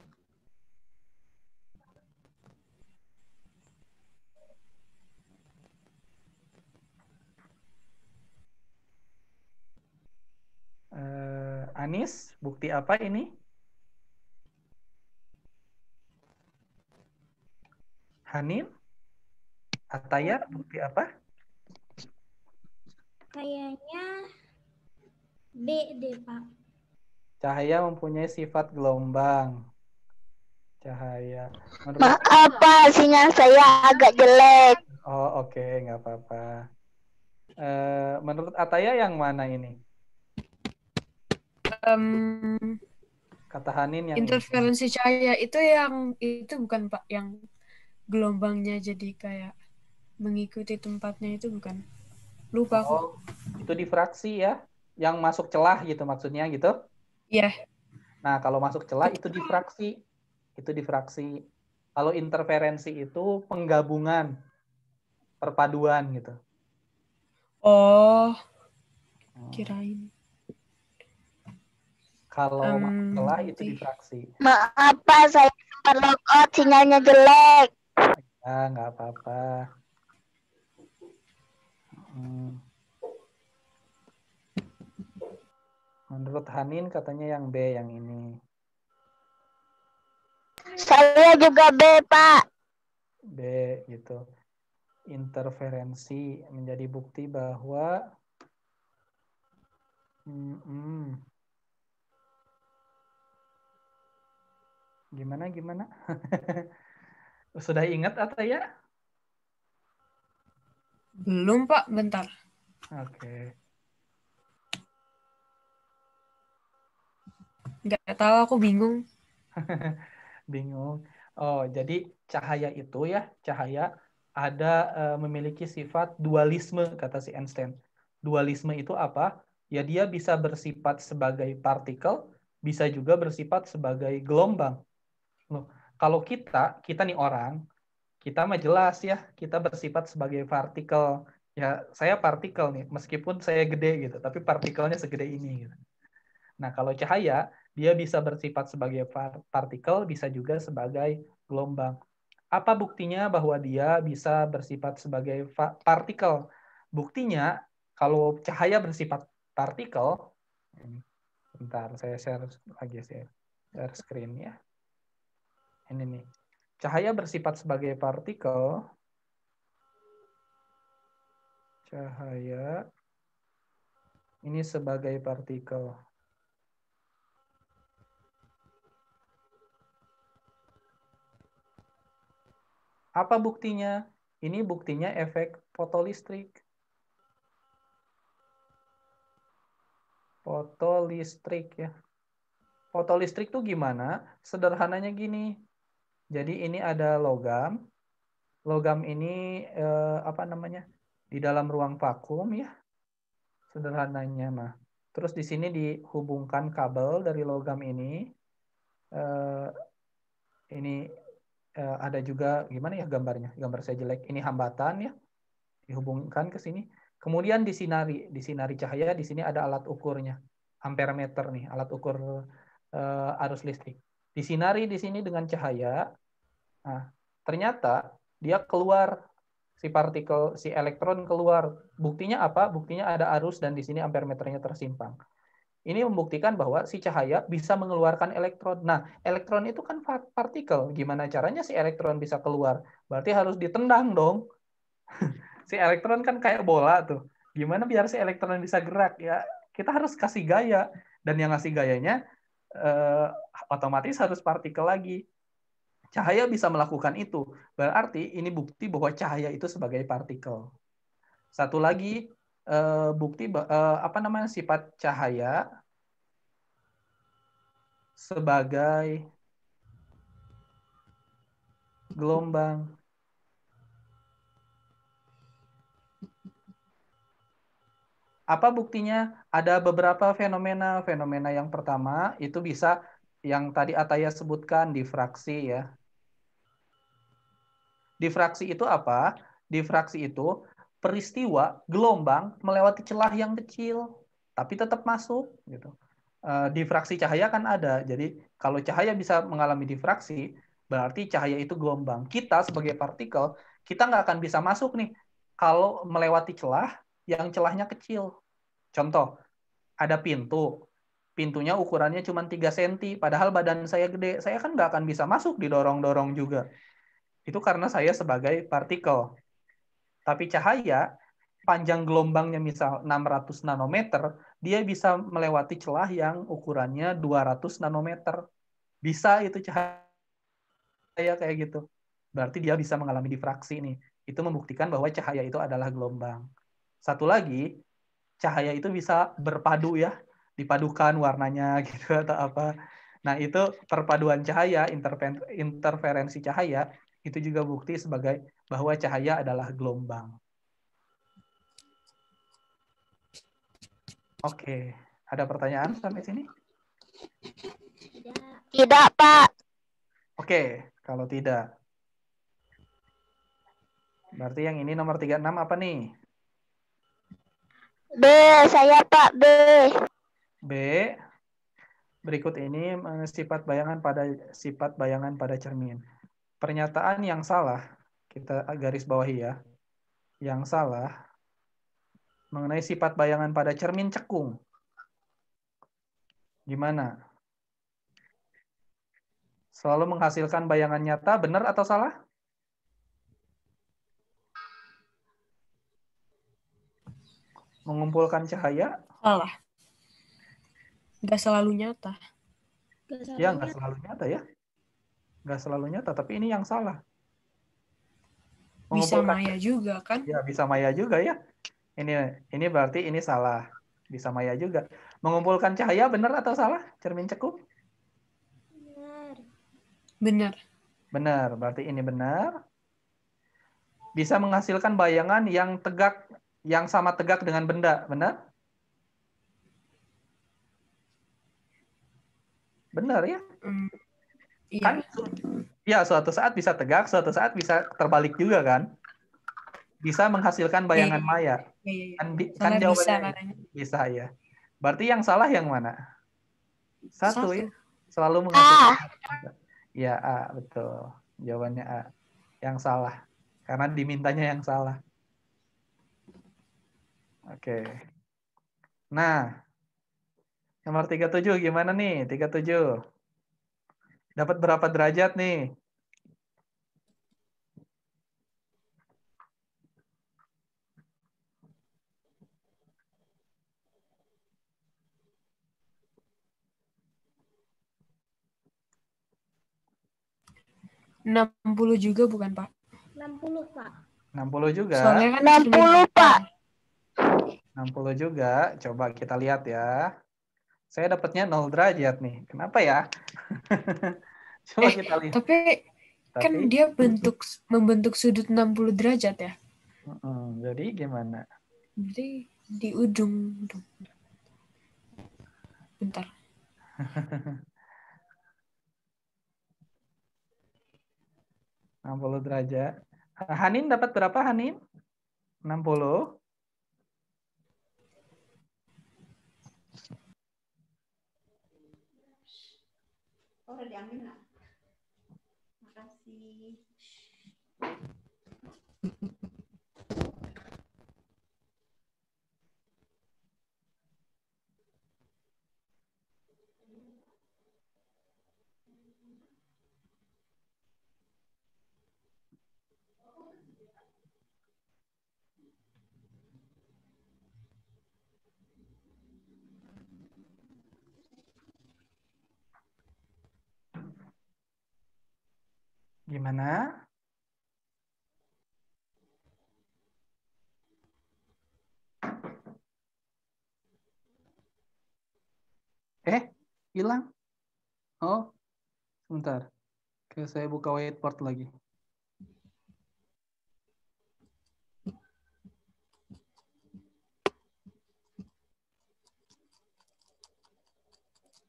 Anis, bukti apa ini? Hanin? Ataya, bukti apa? Kayaknya B deh, Pak. Cahaya mempunyai sifat gelombang. Cahaya. Menurut Maaf Pak, sinyal saya agak jelek. Oh, oke, nggak apa-apa. Menurut Ataya yang mana ini? Kata Hanin yang ini. Interferensi cahaya itu bukan Pak, yang gelombangnya jadi kayak mengikuti tempatnya itu bukan. Lupa aku. Oh, itu difraksi ya? Yang masuk celah gitu maksudnya gitu? Iya. Nah, kalau masuk celah itu difraksi. Itu difraksi. Kalau interferensi itu penggabungan, perpaduan gitu. Oh, kirain. Kalau masuk celah itu Berarti difraksi. Maaf Pak, saya sempat log out, sinyalnya jelek. Ya, nggak apa-apa. Menurut Hanin katanya yang B yang ini. Saya juga B Pak. B gitu. Interferensi menjadi bukti bahwa gimana? Sudah ingat atau ya? belum Pak, bentar. Oke. Nggak tahu, aku bingung. Bingung. Oh, jadi cahaya itu ya, cahaya ada memiliki sifat dualisme kata si Einstein. Dualisme itu apa? Ya dia bisa bersifat sebagai partikel, bisa juga bersifat sebagai gelombang. Loh, kalau kita nih orang, kita mah jelas ya, kita bersifat sebagai partikel. Ya, saya partikel nih, meskipun saya gede gitu, tapi partikelnya segede ini gitu. Nah, kalau cahaya, dia bisa bersifat sebagai partikel, bisa juga sebagai gelombang. Apa buktinya bahwa dia bisa bersifat sebagai partikel? Buktinya, kalau cahaya bersifat partikel, bentar, saya share lagi, share screen ya. Ini nih. Cahaya bersifat sebagai partikel. Cahaya ini sebagai partikel. Apa buktinya? Ini buktinya efek fotolistrik. Fotolistrik ya. Fotolistrik tuh gimana? Sederhananya gini. Jadi ini ada logam. Logam ini apa namanya? Di dalam ruang vakum ya. Sederhananya mah. Terus di sini dihubungkan kabel dari logam ini. Ini ada juga gimana ya gambarnya? Gambar saya jelek. Ini hambatan ya. Dihubungkan ke sini. Kemudian disinari cahaya. Di sini ada alat ukurnya. Ampere meter nih, alat ukur arus listrik. Disinari di sini dengan cahaya. Nah, ternyata dia keluar, si partikel, si elektron keluar. Buktinya apa? Buktinya ada arus dan di sini ampere meternya tersimpang. Ini membuktikan bahwa si cahaya bisa mengeluarkan elektron. Nah, elektron itu kan partikel. Gimana caranya si elektron bisa keluar? Berarti harus ditendang dong. Si elektron kan kayak bola tuh. Gimana biar si elektron bisa gerak? Ya, kita harus kasih gaya. Dan yang ngasih gayanya otomatis harus partikel lagi. Cahaya bisa melakukan itu. Berarti ini bukti bahwa cahaya itu sebagai partikel. Satu lagi bukti apa namanya sifat cahaya sebagai gelombang. Apa buktinya? Ada beberapa fenomena. Fenomena yang pertama itu bisa yang tadi Ataya sebutkan difraksi ya. Difraksi itu apa? Difraksi itu peristiwa gelombang melewati celah yang kecil tapi tetap masuk gitu. Difraksi cahaya kan ada. Jadi kalau cahaya bisa mengalami difraksi, berarti cahaya itu gelombang. Kita sebagai partikel, kita nggak akan bisa masuk nih kalau melewati celah yang celahnya kecil. Contoh, ada pintu. pintunya ukurannya cuma 3 cm, padahal badan saya gede. Saya kan nggak akan bisa masuk, didorong-dorong juga. Itu karena saya sebagai partikel. Tapi cahaya, panjang gelombangnya misal 600 nanometer, dia bisa melewati celah yang ukurannya 200 nanometer. Bisa itu cahaya kayak gitu. Berarti dia bisa mengalami difraksi nih. Itu membuktikan bahwa cahaya itu adalah gelombang. Satu lagi, cahaya itu bisa berpadu ya, dipadukan warnanya gitu atau apa. Nah, itu perpaduan cahaya, interferensi cahaya, itu juga bukti sebagai bahwa cahaya adalah gelombang. Oke, ada pertanyaan sampai sini? Tidak, Pak. Oke, kalau tidak. Berarti yang ini nomor 36 apa nih? B, saya Pak, B. B. Berikut ini sifat bayangan pada cermin. Pernyataan yang salah, kita garis bawahi ya. Yang salah mengenai sifat bayangan pada cermin cekung. Gimana? Selalu menghasilkan bayangan nyata, benar atau salah? Mengumpulkan cahaya? Salah. Nggak selalu nyata. Ya, nggak selalu nyata ya. Nggak selalu nyata, tapi ini yang salah. Bisa maya juga kan? Ya, bisa maya juga ya. Ini berarti ini salah. Bisa maya juga. Mengumpulkan cahaya benar atau salah? Cermin cekung? Benar. Benar. Benar, berarti ini benar. Bisa menghasilkan bayangan yang tegak, yang sama tegak dengan benda, benar? Benar ya? Iya. Kan ya, suatu saat bisa tegak, suatu saat bisa terbalik juga kan? Bisa menghasilkan bayangan maya. Iya. Kan jawabannya bisa, bisa ya. Berarti yang salah yang mana? Satu ya. Selalu A. menghasilkan. Ya, A, betul. Jawabannya A. Yang salah. Karena dimintanya yang salah. Oke. Nah, nomor 37 gimana nih? 37. Dapat berapa derajat nih? Enam 60 juga bukan, Pak? 60, Pak. 60 juga. Soalnya kan 60, Pak. 60 juga. Coba kita lihat ya. Saya dapatnya 0 derajat nih. Kenapa ya? Coba kita lihat. Tapi kan dia membentuk sudut 60 derajat ya. Jadi gimana? Jadi di ujung. Bentar. -60 derajat. Hanin dapat berapa, Hanin? 60. Oh, udah diambil nggak? Makasih. Gimana? Hilang? Oh, sebentar. Oke, saya buka whiteboard lagi.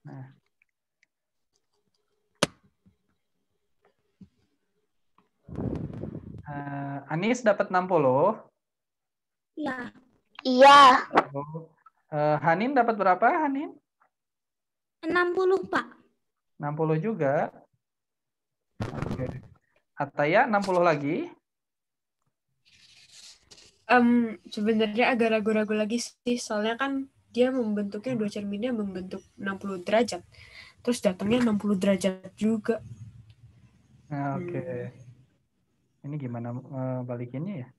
Nah. Anis dapat 60. Iya. Iya. Hanin dapat berapa, Hanin? 60, Pak. 60 juga. Oke. Ataya 60 lagi. Sebenarnya agak ragu-ragu lagi sih, soalnya kan dia membentuknya dua cerminnya membentuk 60 derajat. Terus datangnya 60 derajat juga. Nah, oke. Ini gimana balikinnya ya?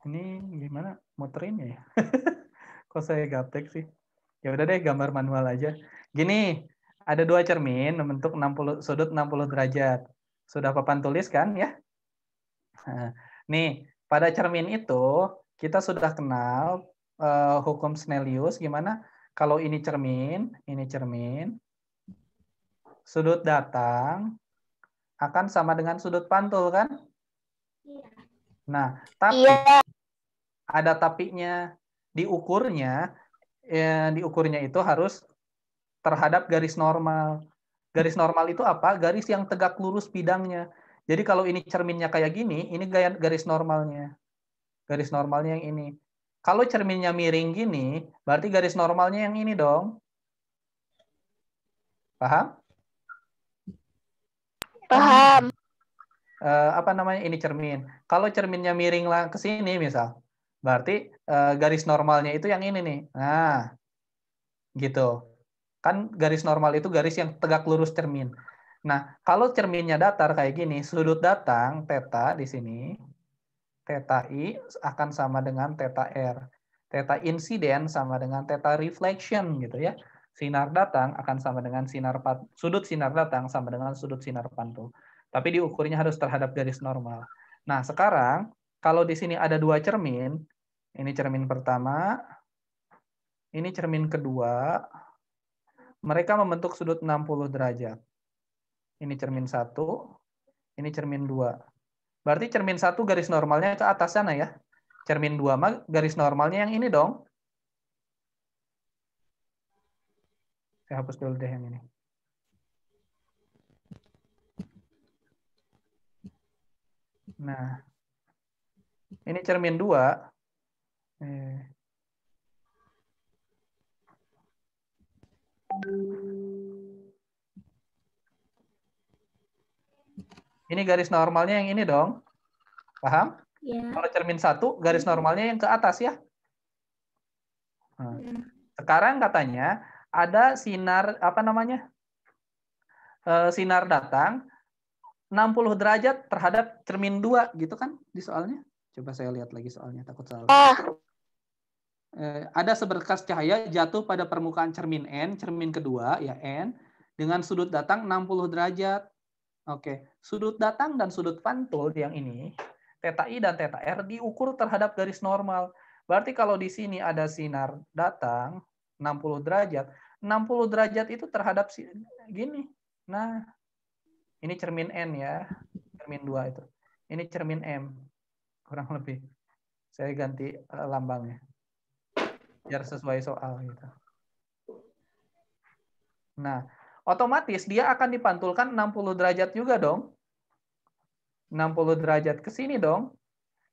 Ini gimana muterinnya ya? Kok saya gaptek sih? Ya udah deh, gambar manual aja. Gini, ada dua cermin membentuk 60 sudut 60 derajat. Sudah papan tulis kan ya? Nah, nih, pada cermin itu kita sudah kenal hukum Snellius gimana? Kalau ini cermin, sudut datang akan sama dengan sudut pantul kan? Iya. Nah, tapi Iya. ada tapinya. Diukurnya itu harus terhadap garis normal. Garis normal itu apa? Garis yang tegak lurus bidangnya. Jadi kalau ini cerminnya kayak gini, ini garis normalnya. Garis normalnya yang ini. Kalau cerminnya miring gini, berarti garis normalnya yang ini dong. Paham? Paham. Apa namanya? Ini cermin. Kalau cerminnya miring lah ke sini misal, berarti garis normalnya itu yang ini nih. Nah, gitu. Kan garis normal itu garis yang tegak lurus cermin. Nah, kalau cerminnya datar kayak gini, sudut datang theta di sini, theta i akan sama dengan theta r. Theta insiden sama dengan theta reflection gitu ya. Sinar datang akan sama dengan sudut sinar datang sama dengan sudut sinar pantul. Tapi diukurnya harus terhadap garis normal. Nah, sekarang kalau di sini ada dua cermin, ini cermin pertama, ini cermin kedua, mereka membentuk sudut 60 derajat. Ini cermin 1, ini cermin 2. Berarti cermin 1 garis normalnya ke atas sana ya. Cermin 2 mah garis normalnya yang ini dong. Saya hapus dulu deh yang ini. Nah, ini cermin 2. Ini garis normalnya yang ini dong. Paham? Ya. Kalau cermin 1, garis normalnya yang ke atas ya. Nah, sekarang katanya ada sinar, apa namanya? Sinar datang 60 derajat terhadap cermin 2 gitu kan di soalnya. Coba saya lihat lagi soalnya, takut salah. Ada seberkas cahaya jatuh pada permukaan cermin N, cermin kedua ya N, dengan sudut datang 60 derajat. Oke, sudut datang dan sudut pantul yang ini, theta I dan theta R diukur terhadap garis normal. Berarti kalau di sini ada sinar datang 60 derajat, 60 derajat itu terhadap gini. Nah, ini cermin N ya, cermin 2 itu. Ini cermin M, kurang lebih. Saya ganti lambangnya, biar sesuai soal gitu. Nah, otomatis dia akan dipantulkan 60 derajat juga dong. 60 derajat ke sini dong.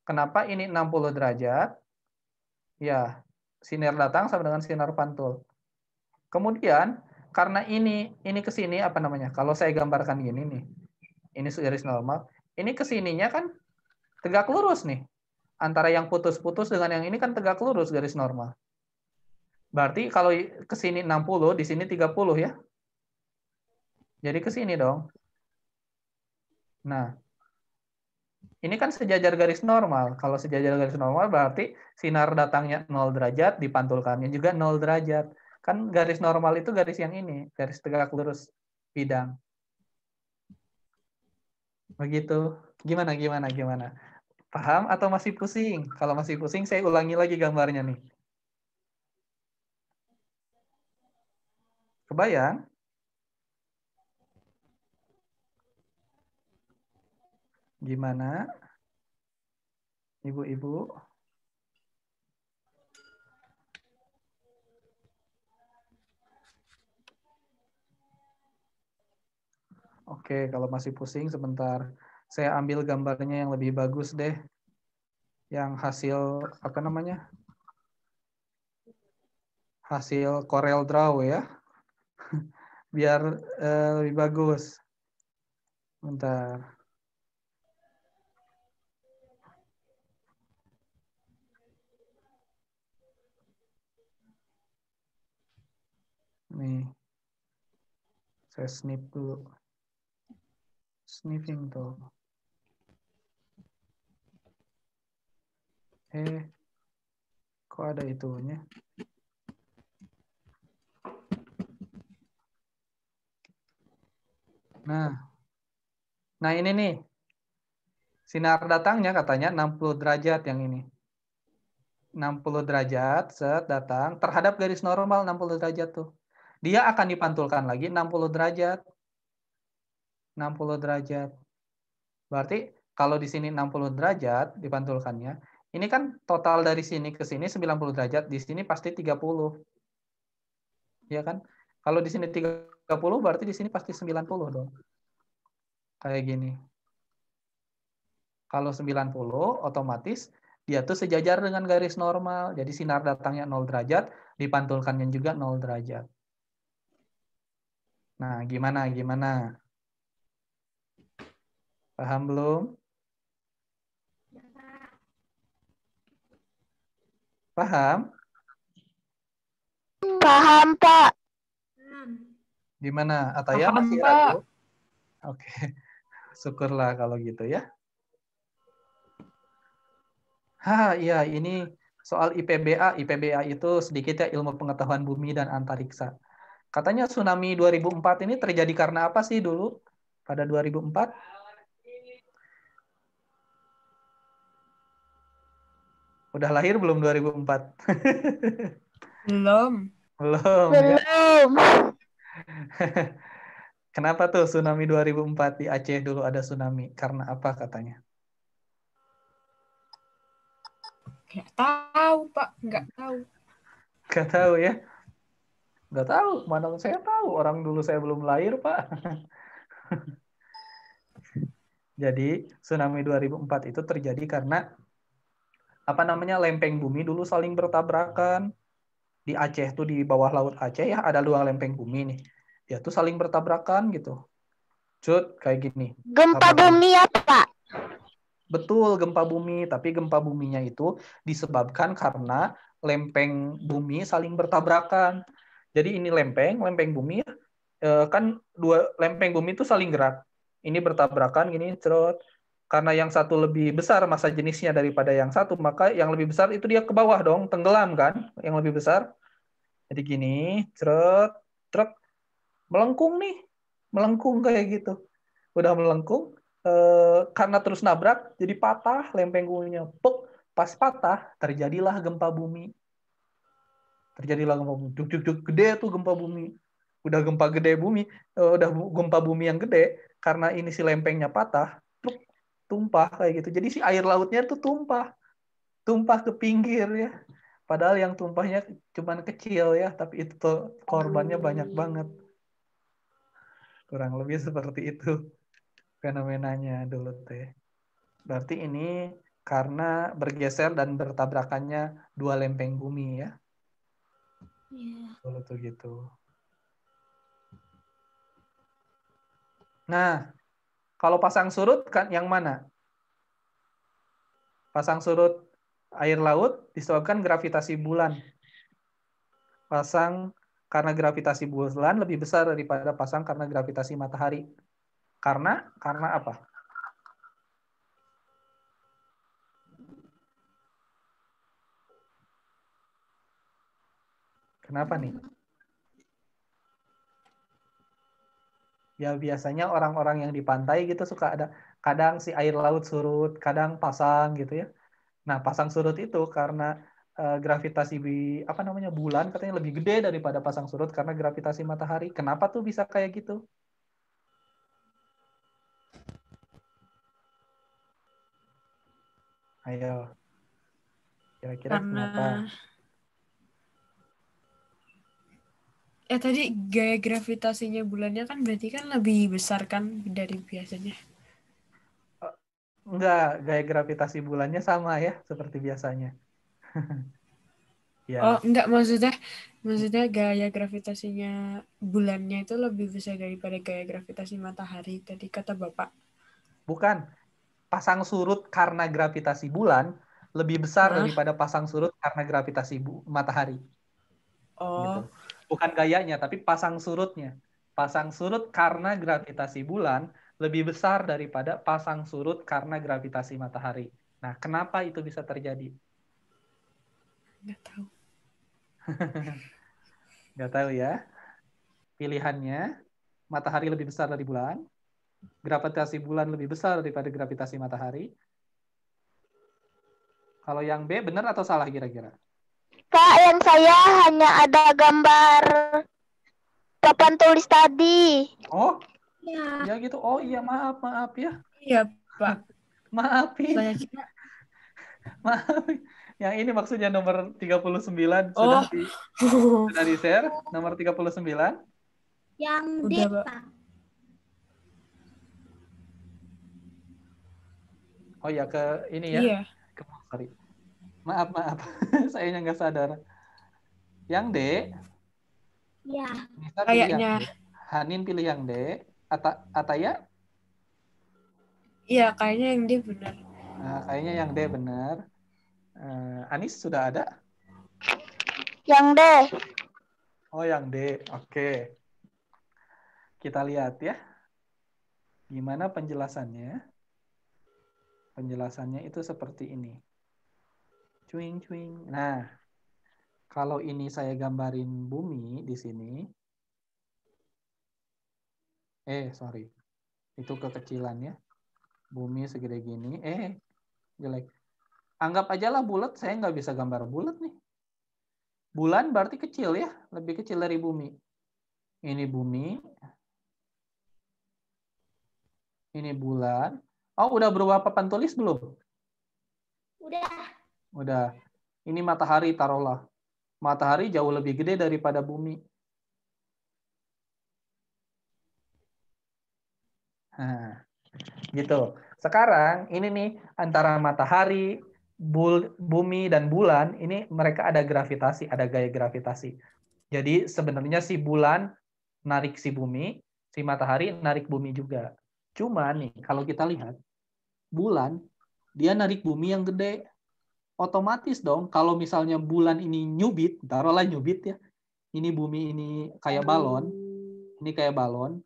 Kenapa ini 60 derajat? Ya, sinar datang sama dengan sinar pantul. Kemudian, karena ini ke sini, apa namanya? Kalau saya gambarkan gini nih, ini garis normal. Ini ke sininya kan tegak lurus nih. Antara yang putus-putus dengan yang ini kan tegak lurus garis normal. Berarti kalau ke sini 60, di sini 30 ya. Jadi ke sini dong. Nah, ini kan sejajar garis normal. Kalau sejajar garis normal berarti sinar datangnya 0 derajat, dipantulkannya juga 0 derajat. Kan garis normal itu garis yang ini, garis tegak lurus bidang. Begitu. Gimana? Paham atau masih pusing? Kalau masih pusing, saya ulangi lagi gambarnya nih. Kebayang? Gimana? Ibu-ibu? Oke, kalau masih pusing sebentar. Saya ambil gambarnya yang lebih bagus deh. Yang hasil, apa namanya? Hasil Corel Draw ya. Biar lebih bagus. Bentar. Nih, saya snip dulu. Sniffing tuh. Kok ada itunya? Nah ini nih. Sinar datangnya katanya 60 derajat yang ini. 60 derajat, set datang. Terhadap garis normal 60 derajat tuh. Dia akan dipantulkan lagi 60 derajat. 60 derajat. Berarti kalau di sini 60 derajat dipantulkannya, ini kan total dari sini ke sini 90 derajat, di sini pasti 30. Ya kan? Kalau di sini 30 berarti di sini pasti 90 dong. Kayak gini. Kalau 90 otomatis dia tuh sejajar dengan garis normal. Jadi sinar datangnya 0 derajat, dipantulkannya juga 0 derajat. Nah, gimana? Paham belum? Paham? Paham, Pak. Gimana? Ataya Paham, masih Pak. ragu? Oke. Syukurlah kalau gitu ya. Iya, ini soal IPBA. IPBA itu sedikit ya ilmu pengetahuan bumi dan antariksa. Katanya tsunami 2004 ini terjadi karena apa sih dulu? Pada 2004? Udah lahir belum 2004? Belum. Belum ya. Belum. Kenapa tuh tsunami 2004 di Aceh dulu ada tsunami? Karena apa katanya? Nggak tahu, Pak. Nggak tahu. Gak tahu ya. Gak tahu. Mana saya tahu. Orang dulu saya belum lahir, Pak. Jadi tsunami 2004 itu terjadi karena lempeng bumi dulu saling bertabrakan. Di Aceh tuh di bawah laut Aceh ya ada 2 lempeng bumi nih. Dia tuh saling bertabrakan gitu. Cut kayak gini. Gempa Tabrakan. bumi ya, Pak? Betul gempa bumi, tapi gempa buminya itu disebabkan karena lempeng bumi saling bertabrakan. Jadi ini lempeng bumi kan 2 lempeng bumi itu saling gerak. Ini bertabrakan gini, cerot. Karena yang satu lebih besar massa jenisnya daripada yang satu, maka yang lebih besar itu dia ke bawah dong, tenggelam kan, yang lebih besar. Jadi gini, cerot, truk, melengkung nih, melengkung kayak gitu. Udah melengkung, karena terus nabrak, jadi patah lempeng buminya. Puk, pas patah, terjadilah gempa bumi. Juk, juk, juk, gede tuh gempa bumi. Udah gempa gede bumi, udah gempa bumi yang gede, karena ini si lempengnya patah, truk, tumpah kayak gitu. Jadi si air lautnya tuh tumpah ke pinggir ya. Padahal yang tumpahnya cuman kecil ya, tapi itu tuh korbannya banyak banget. Kurang lebih seperti itu fenomenanya dulu teh. Berarti ini karena bergeser dan bertabrakannya 2 lempeng bumi ya. Iya. Dulu tuh gitu. Nah, kalau pasang surut kan yang mana? Pasang surut air laut disebabkan gravitasi bulan. Pasang karena gravitasi bulan lebih besar daripada pasang karena gravitasi matahari. Karena apa? Kenapa nih? Ya biasanya orang-orang yang di pantai gitu suka ada kadang si air laut surut, kadang pasang gitu ya. Nah, pasang surut itu karena gravitasi bulan katanya lebih gede daripada pasang surut karena gravitasi matahari. Kenapa tuh bisa kayak gitu? Ayo. Kira-kira kenapa? Tadi gaya gravitasinya bulannya kan berarti kan lebih besar kan dari biasanya. Enggak, gaya gravitasi bulannya sama ya seperti biasanya. Ya. Oh, enggak, maksudnya gaya gravitasinya bulannya itu lebih besar daripada gaya gravitasi matahari tadi kata Bapak. Bukan. Pasang surut karena gravitasi bulan lebih besar daripada pasang surut karena gravitasi matahari. Oh. Gitu. Bukan gayanya, tapi pasang surutnya. Pasang surut karena gravitasi bulan lebih besar daripada pasang surut karena gravitasi matahari. Nah, kenapa itu bisa terjadi? Nggak tahu. Nggak tahu ya. Pilihannya, matahari lebih besar dari bulan, gravitasi bulan lebih besar daripada gravitasi matahari. Kalau yang B benar atau salah kira-kira? Kak, yang saya hanya ada gambar papan tulis tadi. Oh, Ya, ya gitu. Oh iya, maaf ya. Iya, Pak. Maafin. Saya kira. Maaf. Yang ini maksudnya nomor 39 Oh. sudah di-share. Nomor 39. yang D, Udah, Pak. Pak. Oh ya, ke ini ya. Iya. Sorry. Maaf. Saya nggak sadar. Yang D. Ya, Nisa pilih yang Kayaknya. D. Hanin pilih yang D. Ataya? Iya, kayaknya yang dia benar. Nah, kayaknya yang D benar. Anis sudah ada? Yang D. Oh, yang D. Oke. Kita lihat ya. Gimana penjelasannya? Penjelasannya itu seperti ini. Cuing. Nah, kalau ini saya gambarin bumi di sini. Sorry. Itu kekecilan ya. Bumi segede gini. Jelek. Anggap aja lah bulat. Saya nggak bisa gambar bulat nih. Bulan berarti kecil ya. Lebih kecil dari bumi. Ini bumi. Ini bulan. Oh, udah berubah papan tulis belum? Udah. Ini matahari taruhlah. Matahari jauh lebih gede daripada bumi. Nah, gitu. Sekarang ini nih antara matahari, bumi dan bulan ini mereka ada gravitasi, ada gaya gravitasi. Jadi sebenarnya si bulan narik si bumi, si matahari narik bumi juga. Cuma nih kalau kita lihat bulan dia narik bumi yang gede. Otomatis dong kalau misalnya bulan ini nyubit, taruhlah nyubit ya. Ini bumi ini kayak balon. Ini kayak balon.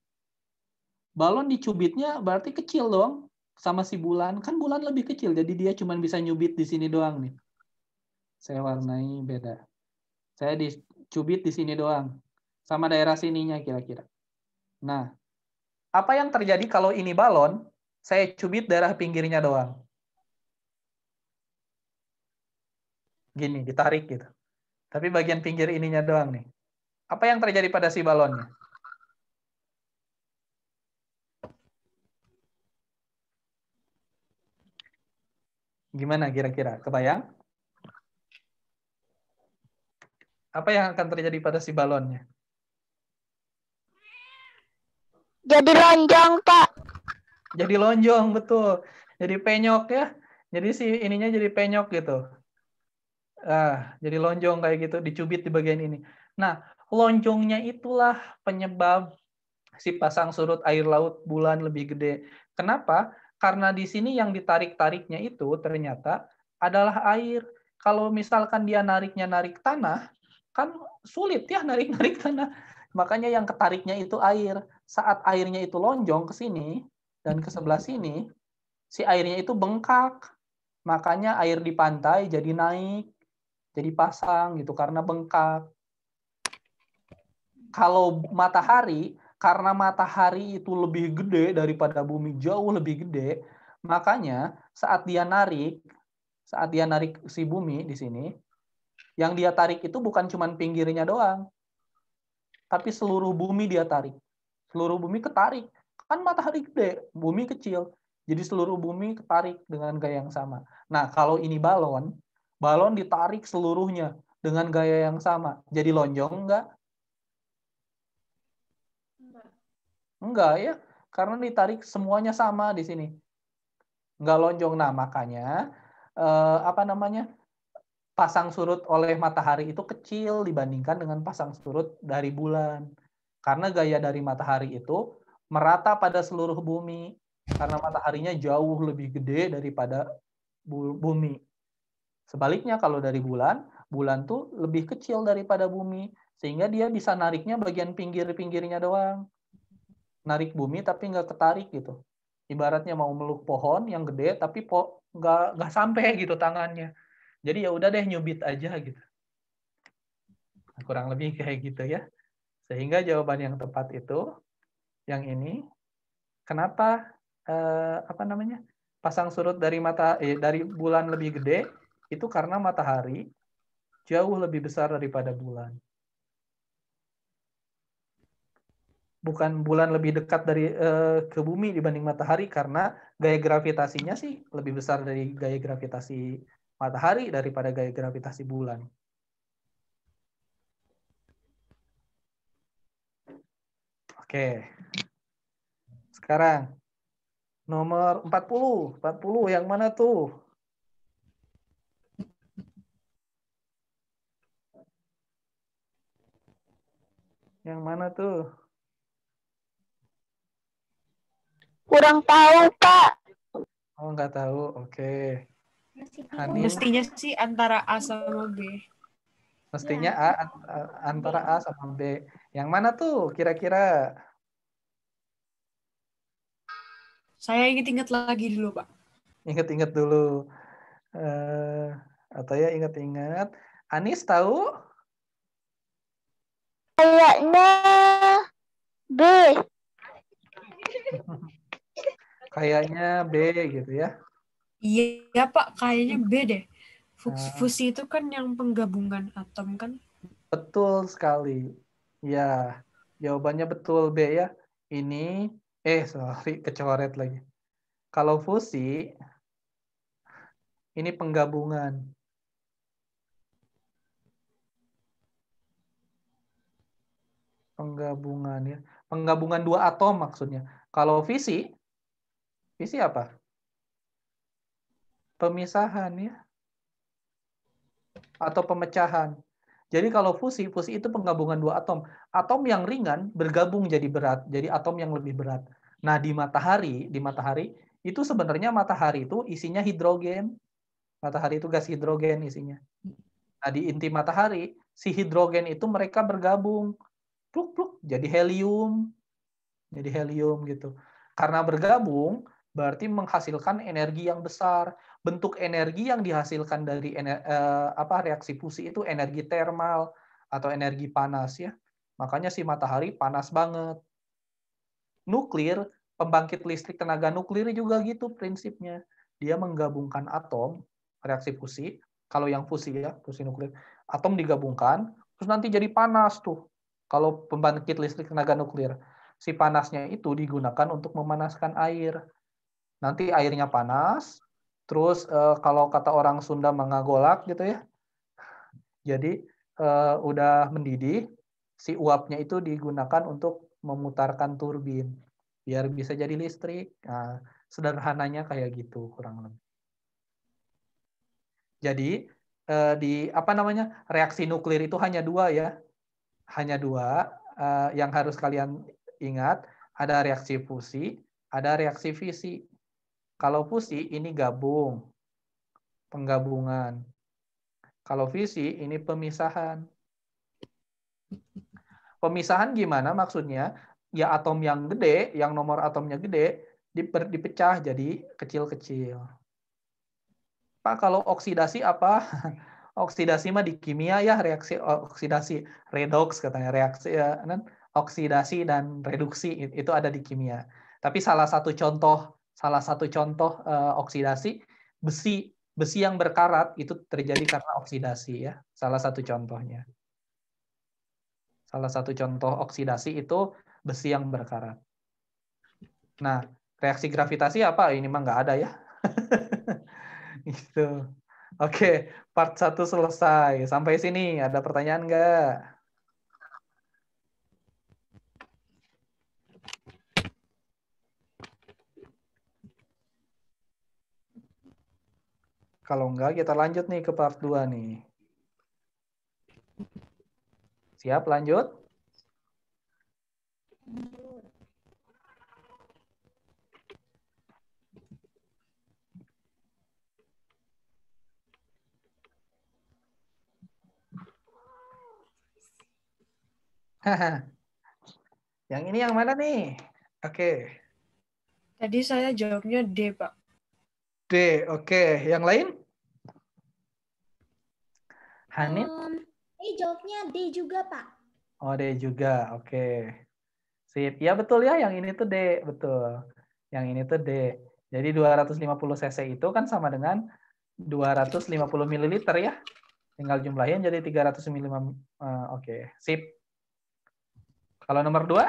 Balon dicubitnya berarti kecil dong sama si bulan. Kan bulan lebih kecil, jadi dia cuma bisa nyubit di sini doang nih. Saya warnai beda. Saya dicubit di sini doang. Sama daerah sininya kira-kira. Nah, apa yang terjadi kalau ini balon, saya cubit daerah pinggirnya doang. Gini, ditarik gitu. Tapi bagian pinggir ininya doang nih. Apa yang terjadi pada si balonnya? Gimana kira-kira? Kebayang? Apa yang akan terjadi pada si balonnya? Jadi lonjong, Pak. Jadi lonjong, betul. Jadi penyok ya. Jadi si ininya jadi penyok gitu. Jadi lonjong kayak gitu, dicubit di bagian ini. Nah, lonjongnya itulah penyebab si pasang surut air laut bulan lebih gede. Kenapa? Karena di sini yang ditarik-tariknya itu ternyata adalah air. Kalau misalkan dia narik tanah, kan sulit ya narik tanah. Makanya yang ketariknya itu air. Saat airnya itu lonjong ke sini dan ke sebelah sini, si airnya itu bengkak. Makanya air di pantai jadi naik, jadi pasang gitu karena bengkak. Kalau matahari, karena matahari itu lebih gede daripada bumi, jauh lebih gede, makanya saat dia narik si bumi di sini, yang dia tarik itu bukan cuma pinggirnya doang, tapi seluruh bumi dia tarik. Seluruh bumi ketarik. Kan matahari gede, bumi kecil. Jadi seluruh bumi ketarik dengan gaya yang sama. Nah, kalau ini balon ditarik seluruhnya dengan gaya yang sama. Jadi lonjong enggak? Enggak ya, karena ditarik semuanya sama di sini. Enggak lonjong. Nah, makanya pasang surut oleh matahari itu kecil dibandingkan dengan pasang surut dari bulan. Karena gaya dari matahari itu merata pada seluruh bumi. Karena mataharinya jauh lebih gede daripada bumi. Sebaliknya kalau dari bulan tuh lebih kecil daripada bumi. Sehingga dia bisa nariknya bagian pinggir-pinggirnya doang. Narik bumi tapi nggak ketarik gitu. Ibaratnya mau meluk pohon yang gede tapi nggak sampai gitu tangannya. Jadi ya udah deh nyubit aja gitu. Nah, kurang lebih kayak gitu ya. Sehingga jawaban yang tepat itu yang ini. Kenapa pasang surut dari bulan lebih gede? Itu karena matahari jauh lebih besar daripada bulan. Bukan bulan lebih dekat ke bumi dibanding matahari karena gaya gravitasinya sih lebih besar dari gaya gravitasi matahari daripada gaya gravitasi bulan. Oke. Sekarang nomor 40. 40 yang mana tuh? Yang mana tuh? Kurang tahu, Pak. Oh, nggak tahu. Oke. Masih Hanin, bingung. Mestinya sih antara A sama B. mestinya Ya. antara A sama B. Yang mana tuh kira-kira? Saya ingat-ingat lagi dulu, Pak. Ingat-ingat dulu. Atau ya ingat-ingat. Anis tahu? Kayaknya B. Kayaknya B gitu ya. Iya, Pak. Kayaknya B deh. Nah, Fusi itu kan yang penggabungan atom kan? betul sekali. Ya, jawabannya betul B ya. Ini, sorry, kecoret lagi. Kalau fusi, ini penggabungan. Penggabungan ya. Penggabungan dua atom maksudnya. Kalau fisi apa? Pemisahan ya. Atau pemecahan. Jadi kalau fusi itu penggabungan dua atom. Atom yang ringan bergabung jadi berat, jadi atom yang lebih berat. Nah, di matahari itu sebenarnya matahari itu isinya hidrogen. Matahari itu gas hidrogen isinya. Nah, di inti matahari, si hidrogen itu mereka bergabung. Pluk-pluk, jadi helium. Jadi helium gitu. Karena bergabung, berarti menghasilkan energi yang besar. Bentuk energi yang dihasilkan dari reaksi fusi itu energi termal atau energi panas ya. Makanya si matahari panas banget. Nuklir, pembangkit listrik tenaga nuklir juga gitu prinsipnya. Dia menggabungkan atom, reaksi fusi. Kalau yang fusi ya, fusi nuklir, atom digabungkan, terus nanti jadi panas tuh. Kalau pembangkit listrik tenaga nuklir, si panasnya itu digunakan untuk memanaskan air. Nanti airnya panas, terus kalau kata orang Sunda mengagolak gitu ya. Jadi udah mendidih, si uapnya itu digunakan untuk memutarkan turbin biar bisa jadi listrik. Nah, sederhananya kayak gitu kurang lebih. Jadi reaksi nuklir itu hanya dua ya, hanya dua yang harus kalian ingat, ada reaksi fusi, ada reaksi fisi. Kalau fusi ini gabung, penggabungan. Kalau fisi ini pemisahan. Pemisahan gimana maksudnya? Ya atom yang gede, yang nomor atomnya gede, dipecah jadi kecil-kecil. Pak, kalau oksidasi apa? Oksidasi mah di kimia ya, reaksi oksidasi redoks katanya, reaksi oksidasi dan reduksi itu ada di kimia. Tapi salah satu contoh oksidasi besi yang berkarat itu terjadi karena oksidasi ya. Salah satu contohnya. Salah satu contoh oksidasi itu besi yang berkarat. Nah, reaksi gravitasi apa? Ini mah nggak ada ya. Gitu. Oke, part 1 selesai. Sampai sini, ada pertanyaan nggak? Kalau nggak, kita lanjut nih ke part 2 nih. Siap, lanjut? Yang ini yang mana nih? Oke. Tadi saya jawabnya D, Pak. D. Oke. Yang lain? Hanin? Jawabnya D juga, Pak. Oh, D juga. Oke. Sip. Ya betul ya, yang ini tuh D. Betul. Yang ini tuh D. Jadi 250 cc itu kan sama dengan 250 ml ya. Tinggal jumlahin jadi 300 ml. Oke. Sip. Kalau nomor 2?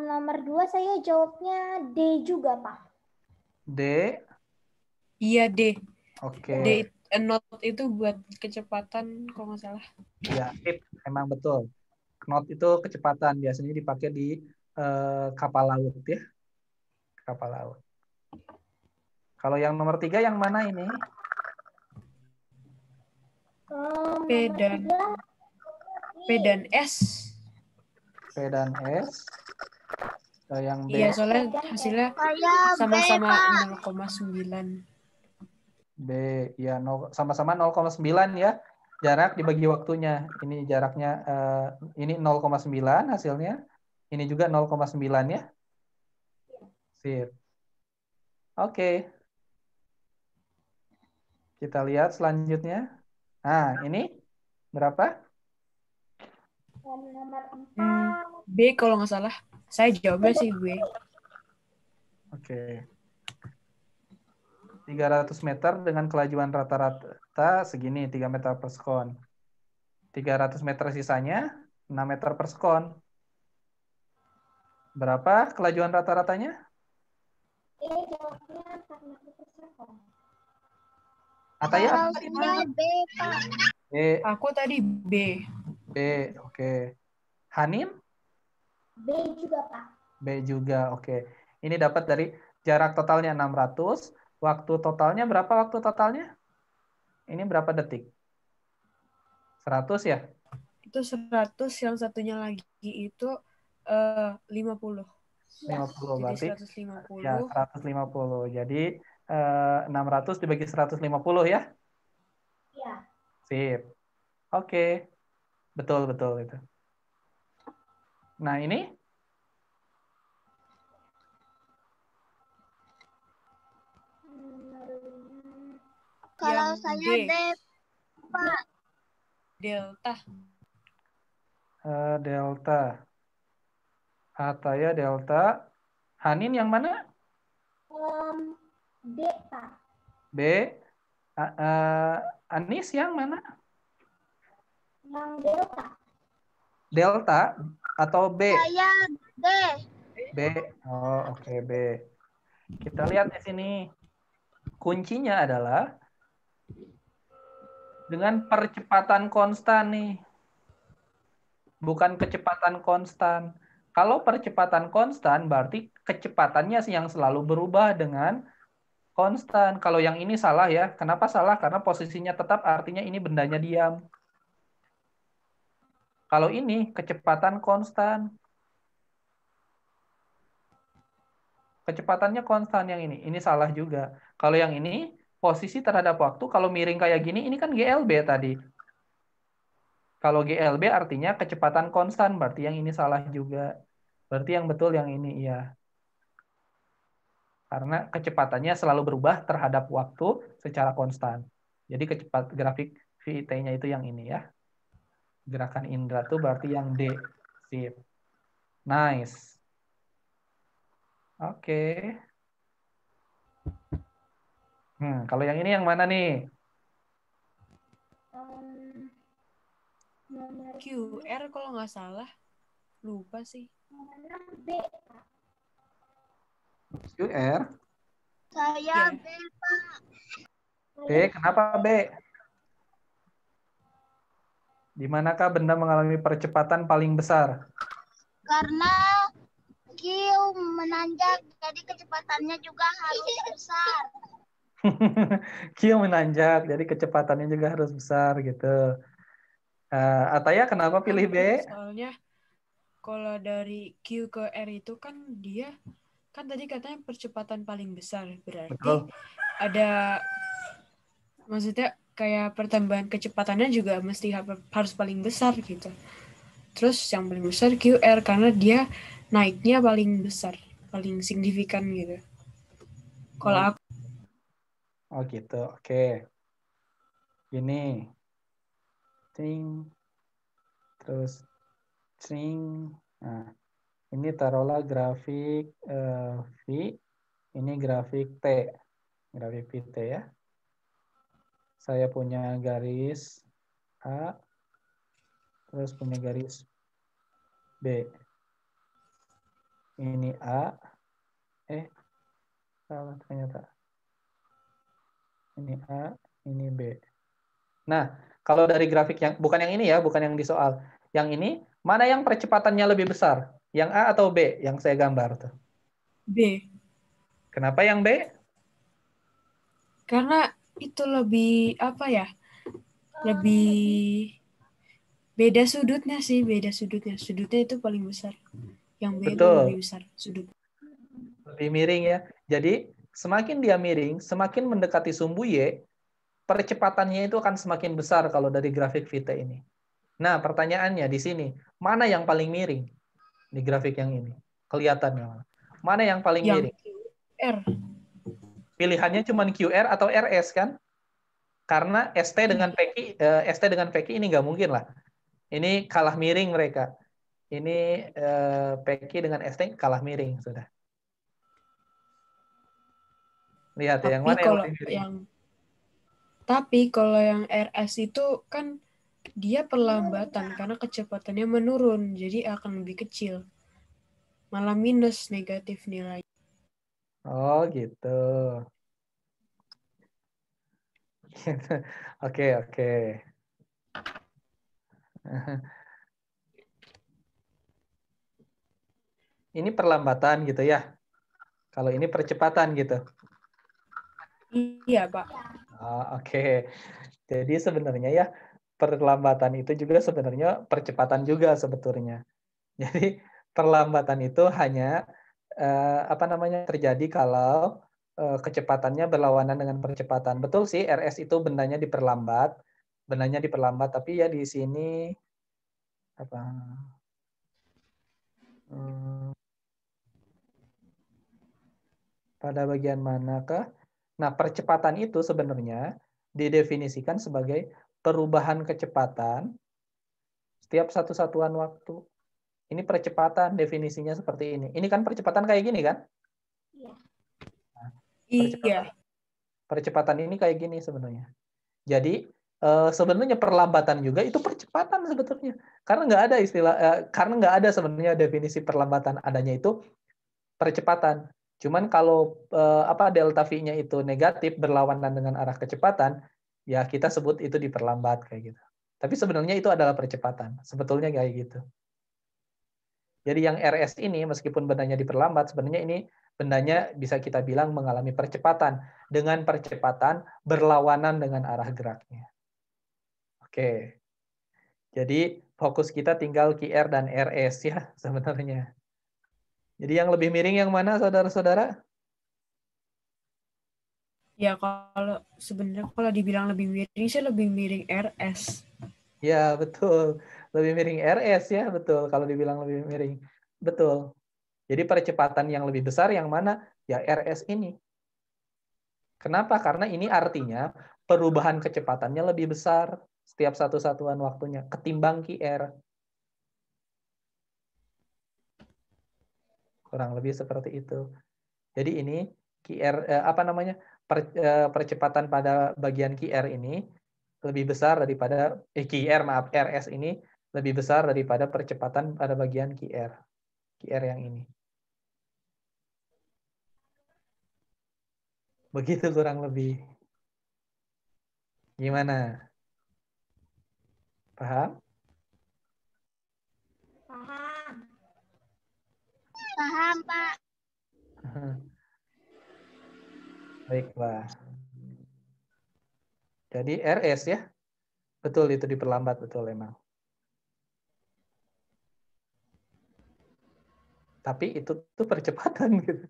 Nomor 2 saya jawabnya D juga, Pak. D. Iya, D. Oke. D, knot itu buat kecepatan kalau nggak salah. Ya, sip. Emang betul. Knot itu kecepatan. Biasanya dipakai di kapal laut ya. Kapal laut. Kalau yang nomor 3 yang mana ini? P dan S. P dan S. Yang B. Iya, soalnya hasilnya Saya B, sama-sama Pak. 0,9. B, ya sama-sama 0,9 ya. Jarak dibagi waktunya. Ini jaraknya, ini 0,9 hasilnya. Ini juga 0,9 ya. Sip. Oke. Kita lihat selanjutnya. Nah, ini berapa? Nomor 4. B kalau nggak salah. Saya jawabnya sih B. Oke. 300 meter dengan kelajuan rata-rata segini, 3 meter per sekon. 300 meter sisanya, 6 meter per sekon. Berapa kelajuan rata-ratanya? Jawabnya 4 meter per sekon. Ataya? Kalau saya B, Pak. B. Aku tadi B. B, oke. Hanin? B juga, Pak. B juga, oke. Ini dapat dari jarak totalnya 600. Waktu totalnya berapa waktu totalnya? Ini berapa detik? 100 ya? Itu 100, yang satunya lagi itu 50. 50 Jadi berarti 150. ya 150. Jadi 600 dibagi 150 ya? Iya. Sip. Oke. Betul itu. Nah, ini Kalau Yang saya D. D, Pak. Delta. delta. Ataya delta. Hanin yang mana? D, Pak. B. Anis yang mana? Yang delta. Delta atau B? Saya D. B. Oh, oke, B. Kita lihat di sini. Kuncinya adalah dengan percepatan konstan nih. Bukan kecepatan konstan. Kalau percepatan konstan berarti kecepatannya yang selalu berubah dengan konstan. Kalau yang ini salah ya. Kenapa salah? Karena posisinya tetap artinya ini bendanya diam. Kalau ini kecepatan konstan. Kecepatannya konstan yang ini. Ini salah juga. Kalau yang ini posisi terhadap waktu kalau miring kayak gini ini kan GLB tadi. Kalau GLB artinya kecepatan konstan, berarti yang ini salah juga. Berarti yang betul yang ini iya. Karena kecepatannya selalu berubah terhadap waktu secara konstan. Jadi grafik VIT-nya itu yang ini ya. Gerakan indra itu berarti yang D. Sip. Nice. Oke. Kalau yang ini yang mana nih? QR kalau nggak salah. Lupa sih. B, Pak. QR. Saya Ya. B, Pak. B, kenapa B? Di manakah benda mengalami percepatan paling besar? Karena Q menanjak, jadi kecepatannya juga harus besar. Q menanjak, jadi kecepatannya juga harus besar gitu. Ataya kenapa pilih B? Soalnya kalau dari Q ke R itu kan dia kan tadi katanya percepatan paling besar, berarti Betul. ada maksudnya kayak pertambahan kecepatannya juga mesti harus paling besar gitu. Terus yang paling besar QR karena dia naiknya paling besar, paling signifikan gitu. Kalau aku Oh gitu, oke. Ini, ting, terus ting. Nah, ini taruhlah grafik V, ini grafik T, grafik VT ya. Saya punya garis A, terus punya garis B. Ini A, salah ternyata. Ini A, ini B. Nah, kalau dari grafik yang, bukan yang ini ya, bukan yang di soal. Yang ini, mana yang percepatannya lebih besar? Yang A atau B yang saya gambar tuh? B. Kenapa yang B? Karena itu lebih apa ya? Lebih beda sudutnya sih, beda sudutnya. Sudutnya itu paling besar. Yang B itu lebih Betul, besar sudut. lebih miring ya. Jadi, semakin dia miring, semakin mendekati sumbu Y, percepatannya itu akan semakin besar kalau dari grafik VT ini. Nah, pertanyaannya di sini, mana yang paling miring di grafik yang ini? Kelihatannya. Mana yang paling Yang miring? QR. Pilihannya cuma QR atau RS kan? Karena ST dengan PQ ini nggak mungkin lah. Ini kalah miring mereka. Ini PQ dengan ST kalah miring sudah. Lihat ya, yang Tapi mana yang kalau lebih miring? yang RS itu kan dia perlambatan karena kecepatannya menurun, jadi akan lebih kecil. Malah minus negatif nilai. Oh gitu. Oke, oke. Ini perlambatan gitu ya. Kalau ini percepatan gitu. Iya, Pak. Oke. Jadi sebenarnya ya perlambatan itu juga sebenarnya percepatan juga sebetulnya. Jadi perlambatan itu hanya terjadi kalau kecepatannya berlawanan dengan percepatan. Betul sih, RS itu bendanya diperlambat, tapi ya di sini apa? Pada bagian manakah? Nah, percepatan itu sebenarnya didefinisikan sebagai perubahan kecepatan setiap satu satuan waktu. Ini percepatan definisinya seperti ini. Ini kan percepatan kayak gini kan? Iya. Percepatan ini kayak gini sebenarnya. Jadi sebenarnya perlambatan juga itu percepatan sebetulnya. Karena nggak ada karena nggak ada sebenarnya definisi perlambatan, adanya itu percepatan. Cuman kalau delta V-nya itu negatif berlawanan dengan arah kecepatan, ya kita sebut itu diperlambat kayak gitu. Tapi sebenarnya itu adalah percepatan. Sebetulnya kayak gitu. Jadi yang RS ini meskipun bendanya diperlambat, sebenarnya ini bendanya bisa kita bilang mengalami percepatan dengan percepatan berlawanan dengan arah geraknya. Oke. Jadi fokus kita tinggal QR dan RS ya sebenarnya. Jadi yang lebih miring yang mana saudara-saudara? Ya kalau dibilang lebih miring sih lebih miring RS. Ya, betul. Lebih miring RS ya, betul. Kalau dibilang lebih miring. Betul. Jadi percepatan yang lebih besar yang mana? Ya RS ini. Kenapa? Karena ini artinya perubahan kecepatannya lebih besar setiap satu satuan waktunya ketimbang QR. Kurang lebih seperti itu. Jadi ini QR percepatan pada bagian QR ini lebih besar daripada RS ini lebih besar daripada percepatan pada bagian QR yang ini. Begitu kurang lebih. Gimana? Paham? Paham. Paham, Pak. Baiklah. Jadi RS ya. Betul itu diperlambat, betul emang. Tapi itu tuh percepatan gitu.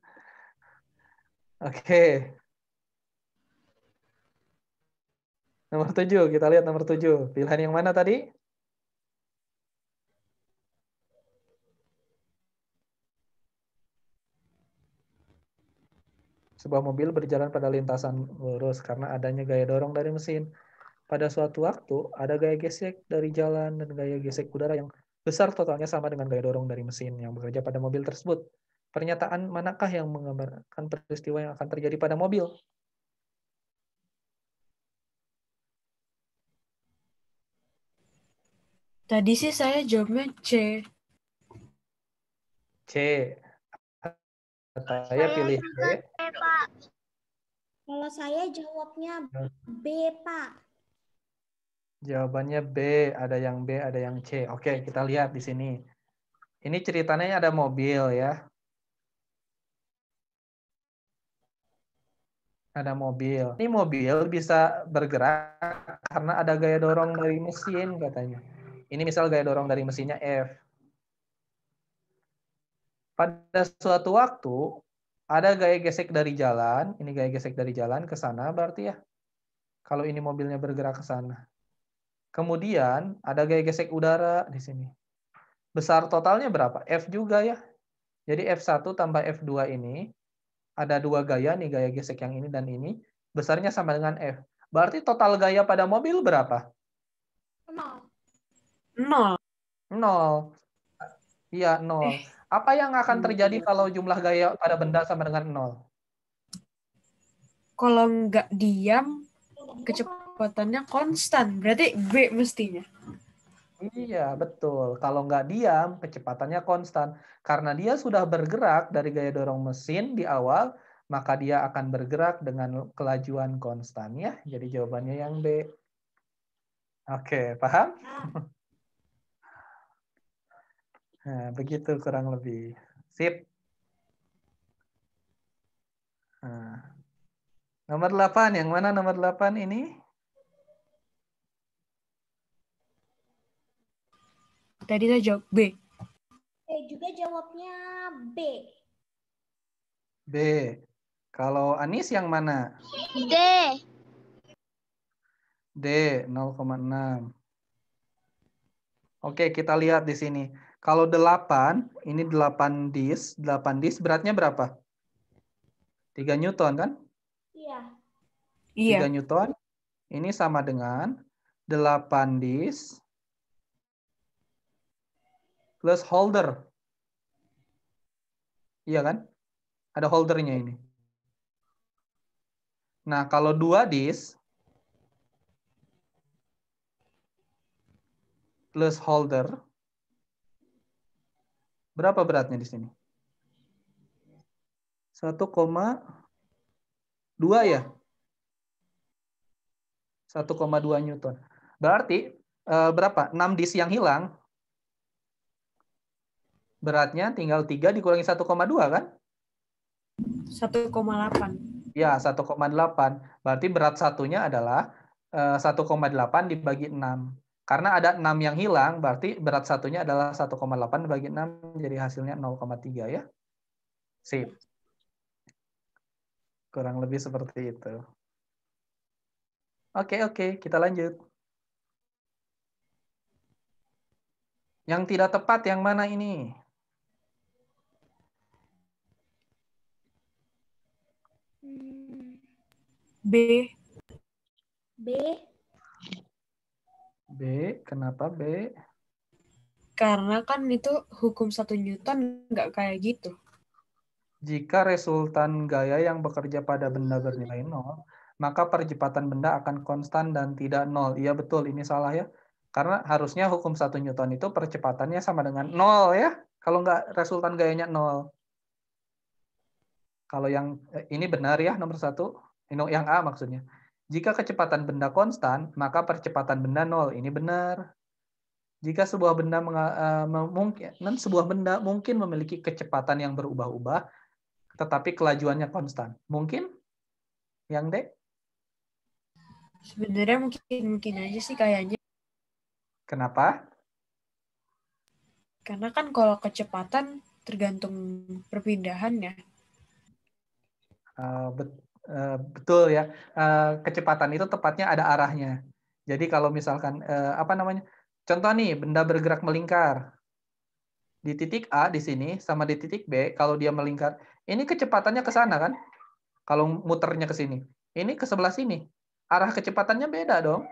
Oke. Nomor 7, kita lihat nomor 7. Pilihan yang mana tadi? Sebuah mobil berjalan pada lintasan lurus karena adanya gaya dorong dari mesin. Pada suatu waktu, ada gaya gesek dari jalan dan gaya gesek udara yang besar totalnya sama dengan gaya dorong dari mesin yang bekerja pada mobil tersebut. Pernyataan manakah yang menggambarkan peristiwa yang akan terjadi pada mobil? Tadi sih saya jawabnya C. C. Saya pilih B. Pak. Kalau saya jawabnya B, Pak. Jawabannya B. Ada yang B, ada yang C. Oke, kita lihat di sini. Ini ceritanya ada mobil ya. Ada mobil. Ini mobil bisa bergerak karena ada gaya dorong dari mesin katanya. Ini misal gaya dorong dari mesinnya F. Pada suatu waktu ada gaya gesek dari jalan. Ini gaya gesek dari jalan ke sana berarti ya. Kalau ini mobilnya bergerak ke sana. Kemudian ada gaya gesek udara di sini. Besar totalnya berapa? F juga ya. Jadi F1 tambah F2 ini ada dua gaya nih, gaya gesek yang ini dan ini. Besarnya sama dengan F. Berarti total gaya pada mobil berapa? 0. 0. 0. Iya, 0. Apa yang akan terjadi kalau jumlah gaya pada benda sama dengan 0? Kalau nggak diam, kecepatannya konstan. Berarti B mestinya. Iya, betul. Kalau nggak diam, kecepatannya konstan. Karena dia sudah bergerak dari gaya dorong mesin di awal, maka dia akan bergerak dengan kelajuan konstan ya. Jadi jawabannya yang B. Oke, paham? Nah, begitu kurang lebih. Sip. Nah. Nomor 8, yang mana nomor 8 ini? Tadi saya jawab B. Juga jawabnya B. B. Kalau Anis yang mana? D. D, 0,6. Oke, kita lihat di sini. Kalau 8, ini 8 dis. 8 dis beratnya berapa? 3 Newton kan? Iya. 3 Iya. Newton. Ini sama dengan 8 dis plus holder. Iya kan? Ada holdernya ini. Nah, kalau 2 dis plus holder, berapa beratnya di sini? 1,2 ya? 1,2 Newton. Berarti berapa? 6 dis yang hilang. Beratnya tinggal 3 dikurangi 1,2 kan? 1,8. Ya, 1,8. Berarti berat satunya adalah 1,8 dibagi 6. Karena ada 6 yang hilang, berarti berat satunya adalah 1,8 dibagi 6, jadi hasilnya 0,3 ya. Sip. Kurang lebih seperti itu. Oke, kita lanjut. Yang tidak tepat yang mana ini? B. B. B, kenapa B? Karena kan itu hukum 1 Newton nggak kayak gitu. Jika resultan gaya yang bekerja pada benda bernilai 0, maka percepatan benda akan konstan dan tidak 0. Iya betul, ini salah ya. Karena harusnya hukum 1 Newton itu percepatannya sama dengan 0 ya. Kalau nggak resultan gayanya 0. Kalau yang ini benar ya, nomor 1. Yang A maksudnya. Jika kecepatan benda konstan, maka percepatan benda 0. Ini benar. Jika sebuah benda mungkin memiliki kecepatan yang berubah-ubah, tetapi kelajuannya konstan. Mungkin? Yang D? Sebenarnya mungkin aja sih kayaknya. Kenapa? Karena kan kalau kecepatan tergantung perpindahannya. Betul ya. Kecepatan itu tepatnya ada arahnya. Jadi kalau misalkan apa namanya? Contoh nih, benda bergerak melingkar di titik A di sini sama di titik B, kalau dia melingkar, ini kecepatannya ke sana kan? Kalau muternya ke sini. Ini ke sebelah sini. Arah kecepatannya beda dong.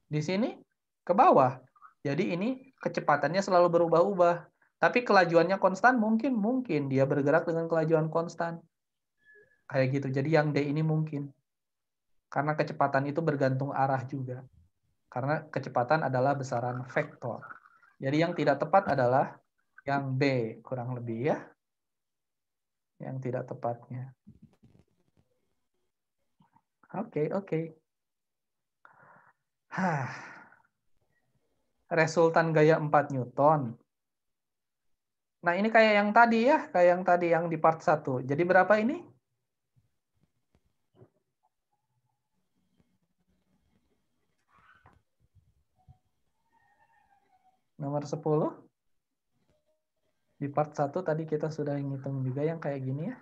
Di sini ke bawah. Jadi ini kecepatannya selalu berubah-ubah. Tapi kelajuannya konstan mungkin dia bergerak dengan kelajuan konstan. Kayak gitu. Jadi yang D ini mungkin. Karena kecepatan itu bergantung arah juga. Karena kecepatan adalah besaran vektor. Jadi yang tidak tepat adalah yang B, kurang lebih ya. Yang tidak tepatnya. Oke. Resultan gaya 4 Newton. Nah, ini kayak yang tadi ya, yang di part 1. Jadi berapa ini? Nomor 10. Di part 1 tadi kita sudah ngitung juga yang kayak gini ya.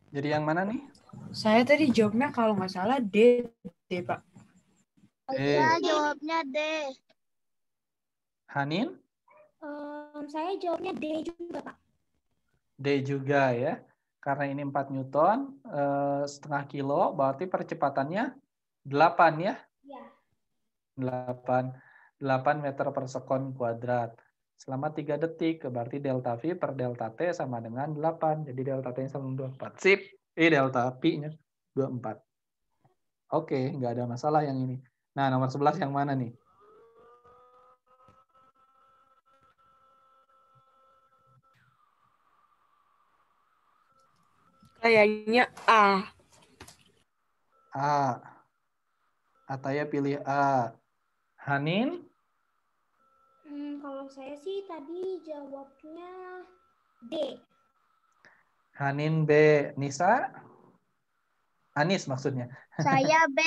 Jadi yang mana nih? Saya tadi jawabnya kalau nggak salah D, Pak. Iya, jawabnya D. Hanin? Saya jawabnya D juga, Pak. D juga ya. Karena ini 4 Newton, setengah kilo, berarti percepatannya 8 ya? Iya. 8 meter per sekon kuadrat. Selama 3 detik, berarti delta V per delta T sama dengan 8. Jadi delta T-nya sama 24. Sip. Delta P-nya 24. Oke, nggak ada masalah yang ini. Nah, nomor 11 yang mana nih? Kayaknya A. A. Ataya pilih A. Hanin? Kalau saya sih tadi jawabnya D. Hanin B. Nisa? Anis maksudnya. Saya B.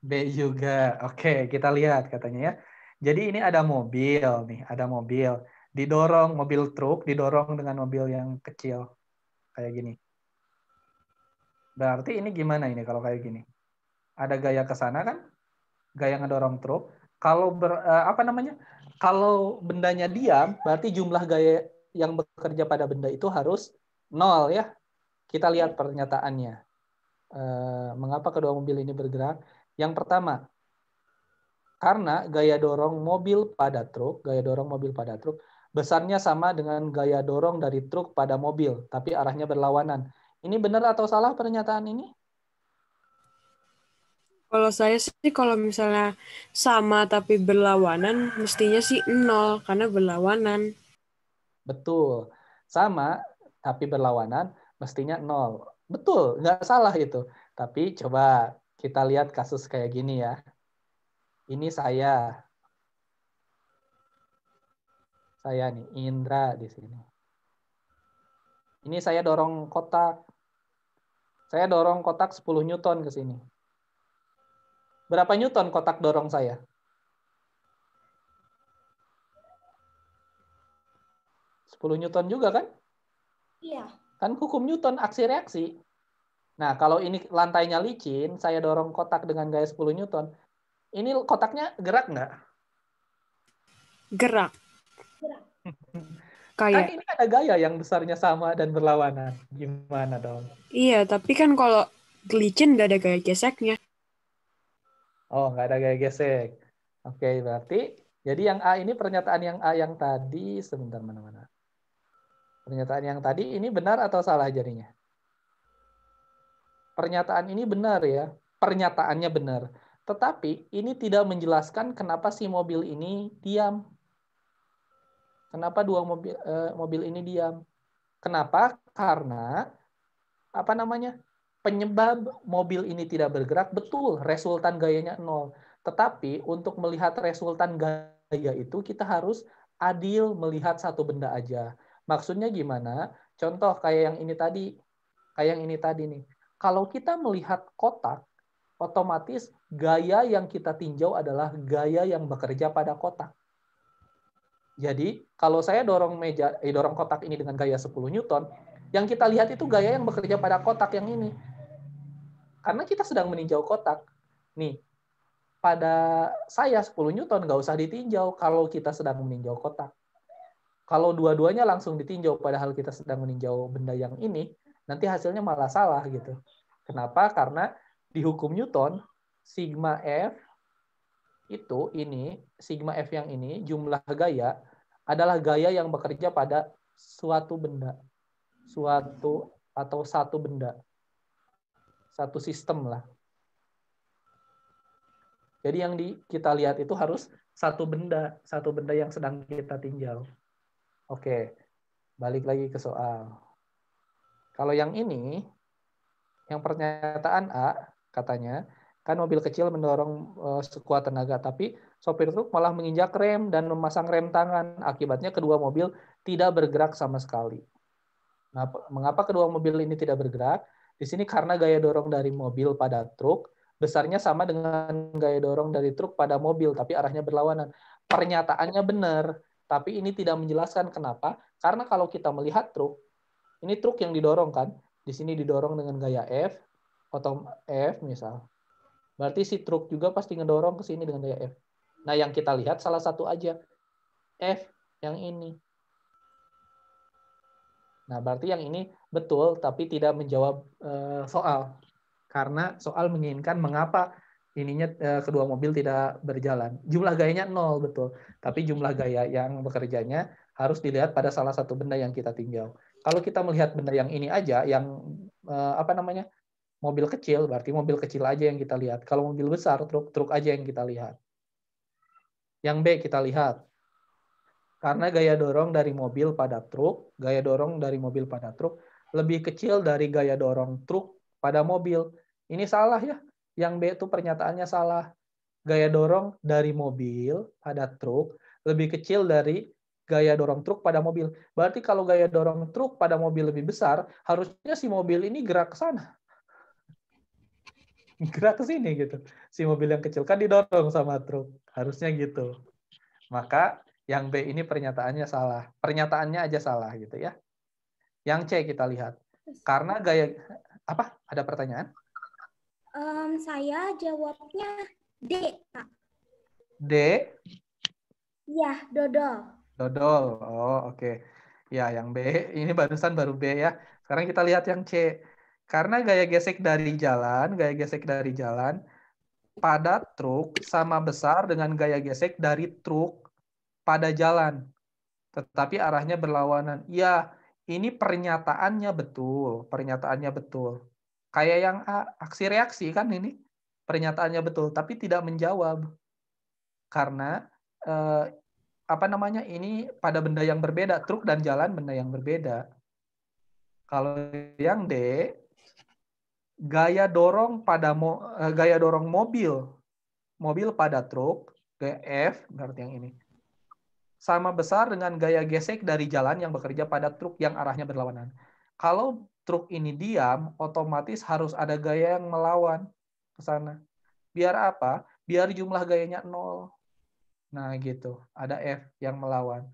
B juga. Oke, kita lihat katanya ya. Jadi ini ada mobil nih, ada mobil. Didorong, mobil truk didorong dengan mobil yang kecil. Kayak gini. Berarti ini gimana ini kalau kayak gini? Ada gaya ke sana kan? Gaya ngedorong truk. Kalau apa namanya? Kalau bendanya diam, berarti jumlah gaya yang bekerja pada benda itu harus 0 ya. Kita lihat pernyataannya. Mengapa kedua mobil ini bergerak? Yang pertama, karena gaya dorong mobil pada truk besarnya sama dengan gaya dorong dari truk pada mobil, tapi arahnya berlawanan. Ini benar atau salah pernyataan ini? Kalau saya sih kalau misalnya sama tapi berlawanan, mestinya sih 0 karena berlawanan. Betul. Sama tapi berlawanan, mestinya 0. Betul, nggak salah itu. Tapi coba kita lihat kasus kayak gini ya. Ini saya nih, Indra di sini. Ini saya dorong kotak. Saya dorong kotak 10 Newton ke sini. Berapa Newton kotak dorong saya? 10 Newton juga kan? Iya. Kan hukum Newton aksi reaksi. Nah, kalau ini lantainya licin, saya dorong kotak dengan gaya 10 Newton. Ini kotaknya gerak nggak? Gerak. Kan Kayak ini ada gaya yang besarnya sama dan berlawanan. Gimana dong? iya, tapi kan kalau licin nggak ada gaya geseknya. Oh, nggak ada gaya gesek. Oke, berarti jadi yang A ini pernyataan yang A yang tadi, sebentar mana-mana. Pernyataan yang tadi ini benar atau salah jadinya? Pernyataan ini benar ya. Pernyataannya benar. Tetapi ini tidak menjelaskan kenapa si mobil ini diam. Kenapa dua mobil ini diam? Kenapa? Karena apa namanya? Penyebab mobil ini tidak bergerak betul, resultan gayanya 0. Tetapi untuk melihat resultan gaya itu kita harus adil melihat satu benda aja. Maksudnya gimana? Contoh kayak yang ini tadi. Kayak yang ini tadi nih. Kalau kita melihat kotak, otomatis gaya yang kita tinjau adalah gaya yang bekerja pada kotak. Jadi, kalau saya dorong kotak ini dengan gaya 10 Newton, yang kita lihat itu gaya yang bekerja pada kotak yang ini. Karena kita sedang meninjau kotak. Nih, pada saya 10 Newton nggak usah ditinjau kalau kita sedang meninjau kotak. Kalau dua-duanya langsung ditinjau padahal kita sedang meninjau benda yang ini, nanti hasilnya malah salah gitu. Kenapa? Karena di hukum Newton, sigma F itu sigma F yang ini, jumlah gaya, adalah gaya yang bekerja pada suatu benda. Suatu atau satu benda. Satu sistem lah. Jadi yang kita lihat itu harus satu benda yang sedang kita tinjau. Oke, balik lagi ke soal. Kalau yang ini, yang pernyataan A, katanya, kan mobil kecil mendorong sekuat tenaga, tapi sopir truk malah menginjak rem dan memasang rem tangan. Akibatnya kedua mobil tidak bergerak sama sekali. Nah, mengapa kedua mobil ini tidak bergerak? Di sini karena gaya dorong dari mobil pada truk besarnya sama dengan gaya dorong dari truk pada mobil, tapi arahnya berlawanan. Pernyataannya benar, tapi ini tidak menjelaskan kenapa. Karena kalau kita melihat truk, ini truk yang didorong kan, di sini didorong dengan gaya F, atau F misal. Berarti si truk juga pasti ngedorong ke sini dengan gaya F. Nah, yang kita lihat salah satu aja, F yang ini. Nah, berarti yang ini betul, tapi tidak menjawab soal. Karena soal menginginkan mengapa ininya kedua mobil tidak berjalan. Jumlah gayanya 0, betul. Tapi jumlah gaya yang bekerjanya harus dilihat pada salah satu benda yang kita tinjau. Kalau kita melihat benda yang ini aja, yang mobil kecil, berarti mobil kecil aja yang kita lihat. Kalau mobil besar, truk aja yang kita lihat. Yang B kita lihat. Karena gaya dorong dari mobil pada truk lebih kecil dari gaya dorong truk pada mobil. Ini salah ya. Yang B itu pernyataannya salah. Gaya dorong dari mobil pada truk lebih kecil dari gaya dorong truk pada mobil. Berarti kalau gaya dorong truk pada mobil lebih besar, harusnya si mobil ini gerak ke sana. Gerak ke sini gitu. Si mobil yang kecil kan didorong sama truk. Harusnya gitu. Maka yang B ini pernyataannya salah. Pernyataannya aja salah gitu ya. Yang C kita lihat. Karena gaya apa? Ada pertanyaan? Saya jawabnya D, Pak. D? Iya, dodol. Dodol. Oh, oke. Ya, yang B ini barusan baru B ya. Sekarang kita lihat yang C. Karena gaya gesek dari jalan pada truk sama besar dengan gaya gesek dari truk pada jalan. Tetapi arahnya berlawanan. Ya, ini pernyataannya betul. Kayak yang A, aksi reaksi kan ini. Pernyataannya betul, tapi tidak menjawab. Karena ini pada benda yang berbeda. Truk dan jalan benda yang berbeda. Kalau yang D, gaya dorong mobil pada truk, gaya F, berarti yang ini, sama besar dengan gaya gesek dari jalan yang bekerja pada truk yang arahnya berlawanan. Kalau truk ini diam, otomatis harus ada gaya yang melawan ke sana. Biar apa? Biar jumlah gayanya 0. Nah, gitu. Ada F yang melawan.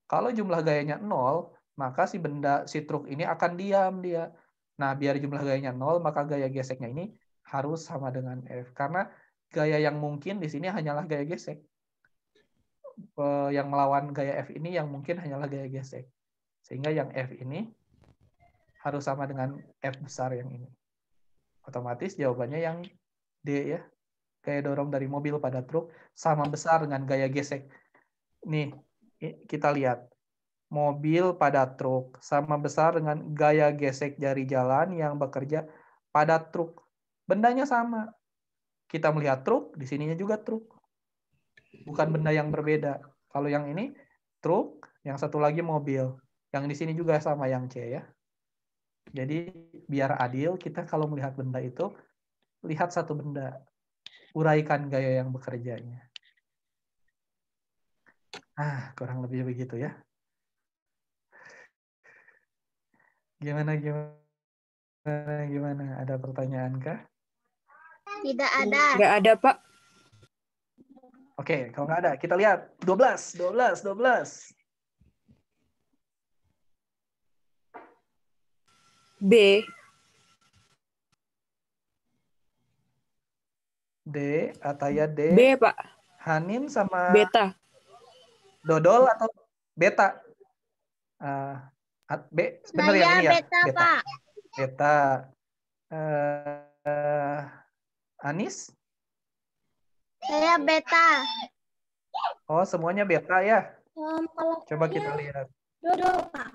Kalau jumlah gayanya 0, maka si truk ini akan diam dia. Nah, biar jumlah gayanya 0, maka gaya geseknya ini harus sama dengan F. Karena gaya yang mungkin di sini hanyalah gaya gesek. Yang melawan gaya F ini yang mungkin hanyalah gaya gesek. Sehingga yang F ini harus sama dengan F besar yang ini. Otomatis jawabannya yang D ya. Gaya dorong dari mobil pada truk sama besar dengan gaya gesek. Nih, kita lihat. Mobil pada truk sama besar dengan gaya gesek dari jalan yang bekerja pada truk. Bendanya sama. Kita melihat truk, di sininya juga truk. Bukan benda yang berbeda. Kalau yang ini truk, yang satu lagi mobil. Yang di sini juga sama yang C ya. Jadi biar adil, kita kalau melihat benda itu, lihat satu benda. Uraikan gaya yang bekerjanya. Kurang lebih begitu ya. Gimana? Ada pertanyaan kah? Tidak ada. Nggak ada, Pak. Oke, kalau nggak ada, kita lihat 12. B. D, Ataya D, B, Pak. Hanin sama Beta. Dodol atau Beta? B, bener yang Saya ini ya? beta, Pak. Beta. Anis? Saya beta. Oh, semuanya beta ya? Kalau Coba saya kita lihat. dodol, Pak.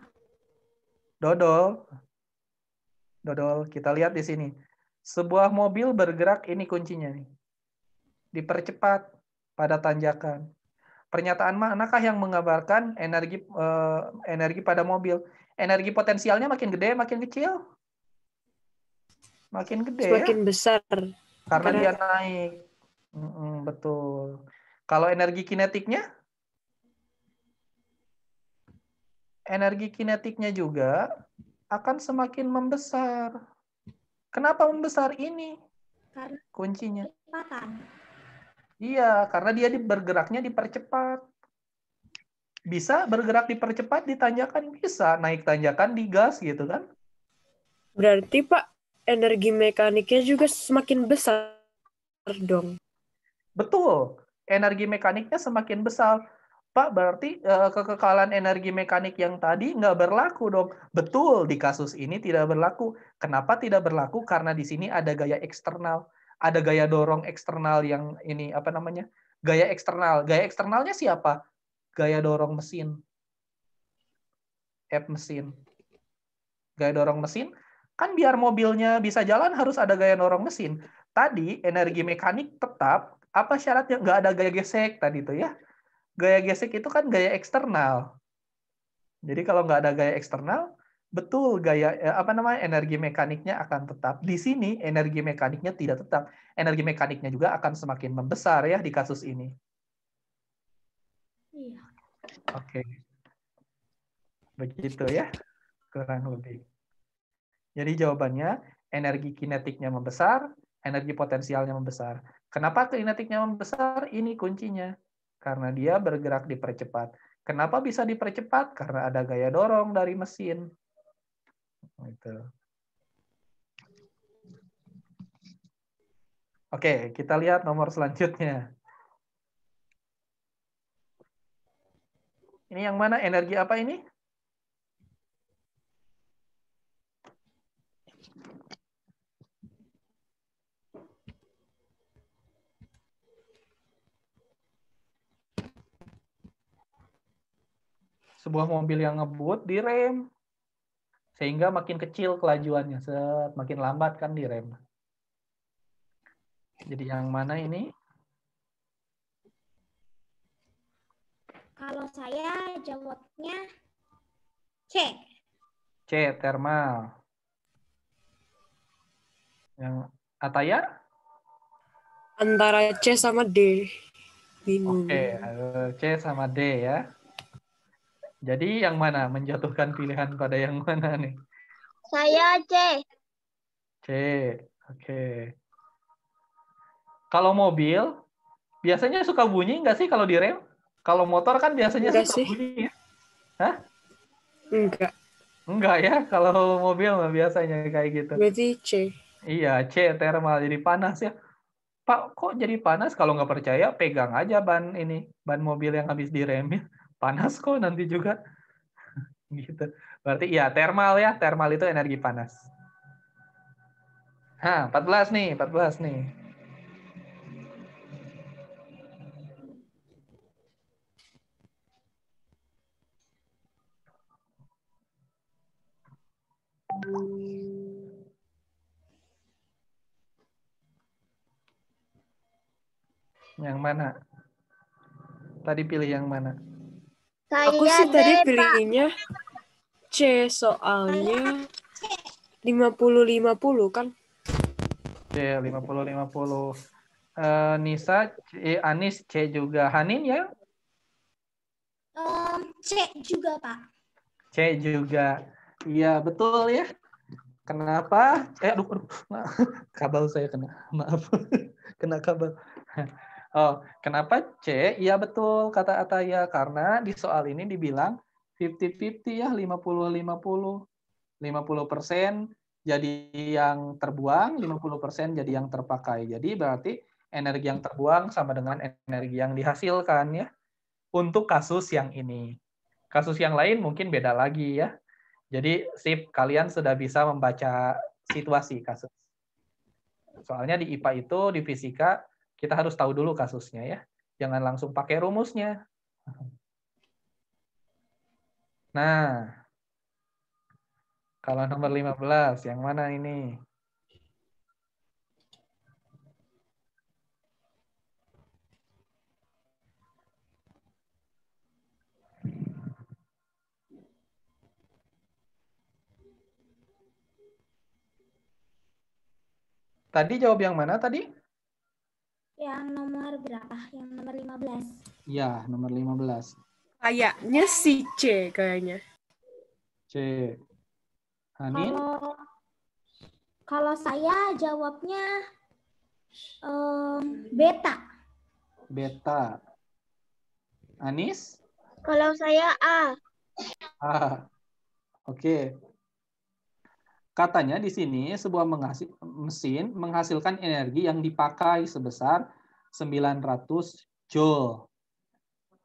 Dodol, kita lihat di sini. Sebuah mobil bergerak, ini kuncinya nih. Dipercepat pada tanjakan. Pernyataan manakah yang menggambarkan energi pada mobil? Energi potensialnya makin gede, makin kecil? Makin gede Semakin ya? besar. Karena dia naik. Betul. Kalau energi kinetiknya? Energi kinetiknya juga akan semakin membesar. Kenapa membesar ini? Karena Kuncinya. kecepatan. Iya, karena dia bergeraknya dipercepat. Bisa bergerak dipercepat di tanjakan, bisa naik tanjakan di gas gitu kan? Berarti, Pak, energi mekaniknya juga semakin besar dong. Betul, energi mekaniknya semakin besar. Pak, berarti kekekalan energi mekanik yang tadi nggak berlaku dong. Betul, di kasus ini tidak berlaku. Kenapa tidak berlaku? Karena di sini ada gaya eksternal. Ada gaya dorong eksternal yang ini, apa namanya? Gaya eksternal. Gaya eksternalnya siapa? Gaya dorong mesin. F mesin. Gaya dorong mesin, kan biar mobilnya bisa jalan harus ada gaya dorong mesin. Tadi energi mekanik tetap, apa syaratnya? Nggak ada gaya gesek tadi itu ya. Gaya gesek itu kan gaya eksternal. Jadi kalau nggak ada gaya eksternal, betul gaya energi mekaniknya akan tetap. Di sini energi mekaniknya tidak tetap. Energi mekaniknya juga akan semakin membesar ya di kasus ini. Iya. Oke. Begitu ya, kurang lebih. Jadi jawabannya energi kinetiknya membesar, energi potensialnya membesar. Kenapa kinetiknya membesar? Ini kuncinya. Karena dia bergerak dipercepat. Kenapa bisa dipercepat? Karena ada gaya dorong dari mesin. Gitu. Oke, kita lihat nomor selanjutnya. Ini yang mana? Energi apa ini? Sebuah mobil yang ngebut direm. Sehingga makin kecil kelajuannya. Makin lambat kan direm. Jadi yang mana ini? Kalau saya jawabnya C. C, thermal. Yang Ataya? Antara C sama D. Bingung. Oke, C sama D ya. Jadi yang mana? Menjatuhkan pilihan pada yang mana nih? Saya C. C, oke. Kalau mobil, biasanya suka bunyi nggak sih kalau direm? Kalau motor kan biasanya Enggak suka sih. bunyi ya? Hah? Enggak. Enggak ya, kalau mobil mah biasanya kayak gitu. Berarti C. Iya, C, thermal, jadi panas ya. Pak, kok jadi panas? Kalau nggak percaya, pegang aja ban mobil yang habis direm. Panas kok nanti juga. Gitu. Berarti iya, thermal ya. Thermal itu energi panas. Nah, 14 nih. Yang mana? Tadi pilih yang mana? Aku Saya sih D, tadi Pak. pilihnya C, soalnya 50-50 kan? C, 50-50. Nisa, C, Anis, C juga. Hanin ya? C juga, Pak. C juga. Iya, betul ya. Kenapa? Aduh, kabel saya kena. Maaf. Kena kabel. Oh, kenapa C? Iya betul kata Ataya, karena di soal ini dibilang 50-50 ya, 50-50. 50% jadi yang terbuang, 50% jadi yang terpakai. Jadi berarti energi yang terbuang sama dengan energi yang dihasilkan ya. Untuk kasus yang ini. Kasus yang lain mungkin beda lagi ya. Jadi sip, kalian sudah bisa membaca situasi kasus. Soalnya di IPA itu, di fisika, kita harus tahu dulu kasusnya ya. Jangan langsung pakai rumusnya. Nah, kalau nomor 15, yang mana ini? Tadi jawab yang mana tadi? Yang nomor berapa? Yang nomor 15. Ya, nomor 15. Kayaknya si C kayaknya. C. Hanin? Kalau saya jawabnya beta. Beta. Anis? Kalau saya A. Ah, oke. Katanya di sini sebuah mesin menghasilkan energi yang dipakai sebesar 900 Joule.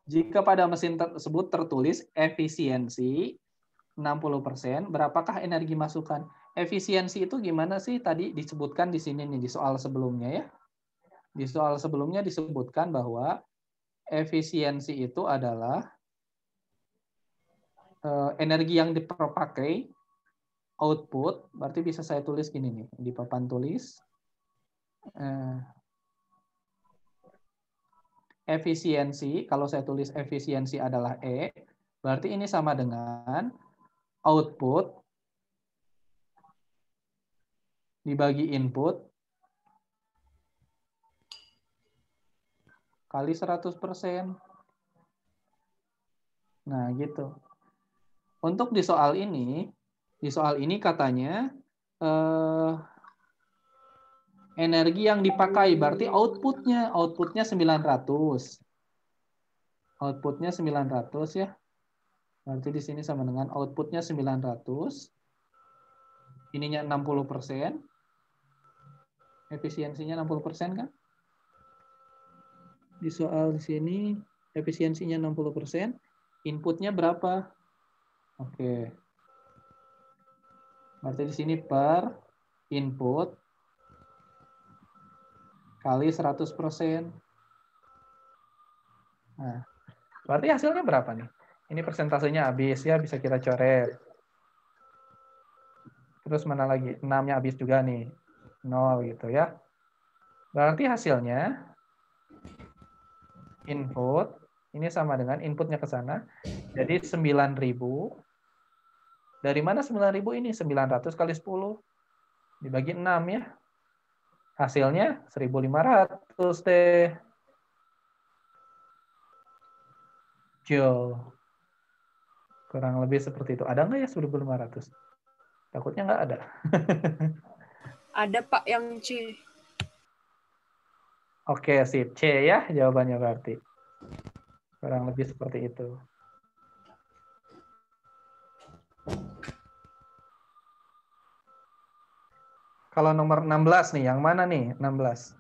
Jika pada mesin tersebut tertulis efisiensi 60%, berapakah energi masukan? Efisiensi itu gimana sih? Tadi disebutkan di sini nih, di soal sebelumnya ya. Di soal sebelumnya disebutkan bahwa efisiensi itu adalah energi yang dipakai output, berarti bisa saya tulis gini nih, di papan tulis. Efisiensi, kalau saya tulis efisiensi adalah E, berarti ini sama dengan output dibagi input kali 100%. Nah, gitu. Untuk di soal ini katanya energi yang dipakai berarti outputnya 900. Outputnya 900 ya. Berarti di sini sama dengan outputnya 900. Ininya 60%. Efisiensinya 60% kan? Di soal di sini efisiensinya 60%. Inputnya berapa? Oke. Berarti di sini per input kali 100%. Nah, berarti hasilnya berapa nih? Ini persentasenya habis ya, bisa kita coret. Terus mana lagi? 6-nya habis juga nih. 0 gitu ya. Berarti hasilnya input, ini sama dengan inputnya ke sana. Jadi 9.000. Dari mana 9.000 ini? 900 kali 10. Dibagi 6 ya. Hasilnya 1.500 deh. Joule. Kurang lebih seperti itu. Ada nggak ya 1.500? Takutnya nggak ada. Ada Pak yang C. Oke, sip. C ya jawabannya berarti. Kurang lebih seperti itu. Kalau nomor 16 nih, yang mana nih 16?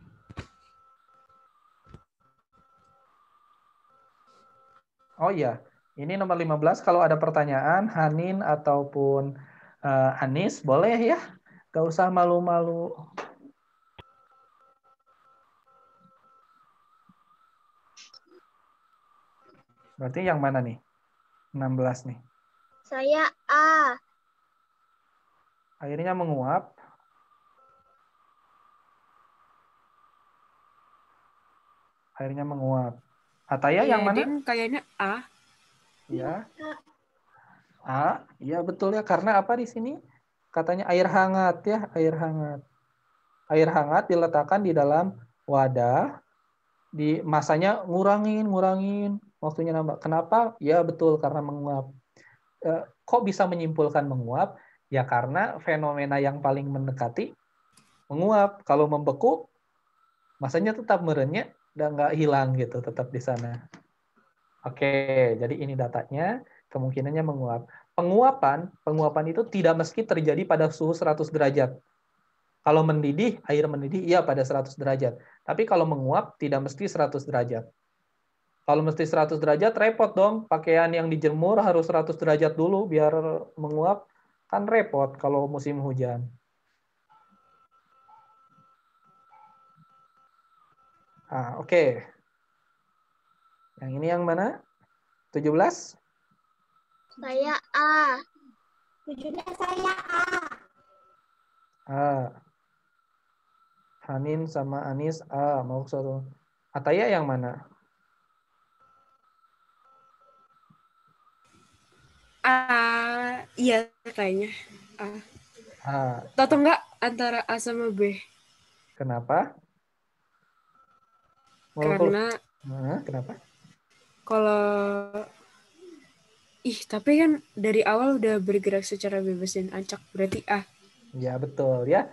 Oh iya, ini nomor 15. Kalau ada pertanyaan, Hanin ataupun Anis, boleh ya. Gak usah malu-malu. Berarti yang mana nih? 16 nih. Saya A. Airnya menguap. Airnya menguap. Ataya yang mana? Din, kayaknya A. Ya. A, ya betul ya. Karena apa di sini? Katanya air hangat ya, air hangat. Air hangat diletakkan di dalam wadah, di masanya ngurangin, waktunya nambah. Kenapa? Ya betul, karena menguap. kok bisa menyimpulkan menguap? Ya karena fenomena yang paling mendekati menguap. Kalau membeku, masanya tetap merenyek dan nggak hilang gitu, tetap di sana. Oke, jadi ini datanya, kemungkinannya menguap. Penguapan itu tidak mesti terjadi pada suhu 100 derajat. Kalau mendidih, air mendidih, iya pada 100 derajat. Tapi kalau menguap, tidak mesti 100 derajat. Kalau mesti 100 derajat, repot dong. Pakaian yang dijemur harus 100 derajat dulu biar menguap. Kan repot kalau musim hujan. Oke. Yang ini yang mana? 17? Saya A. 17 saya A. A. Hanin sama Anis A. Mau satu. Ataya yang mana? Iya kayaknya. A. Atau enggak antara A sama B? Kenapa? Karena kenapa? kalau tapi kan dari awal udah bergerak secara bebas dan acak, berarti A. Ya, betul ya.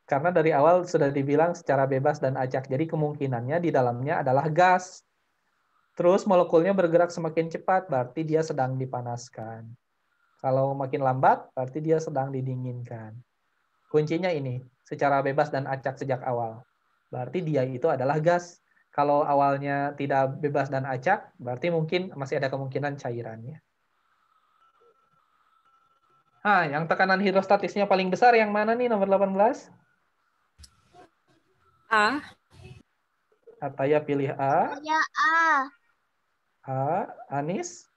Karena dari awal sudah dibilang secara bebas dan acak. Jadi kemungkinannya di dalamnya adalah gas. Terus molekulnya bergerak semakin cepat, berarti dia sedang dipanaskan. Kalau makin lambat, berarti dia sedang didinginkan. Kuncinya ini, secara bebas dan acak sejak awal. Berarti dia itu adalah gas. Kalau awalnya tidak bebas dan acak, berarti mungkin masih ada kemungkinan cairannya. Yang tekanan hidrostatisnya paling besar yang mana nih, nomor 18? A. Ataya pilih A. Saya A. A. Anis?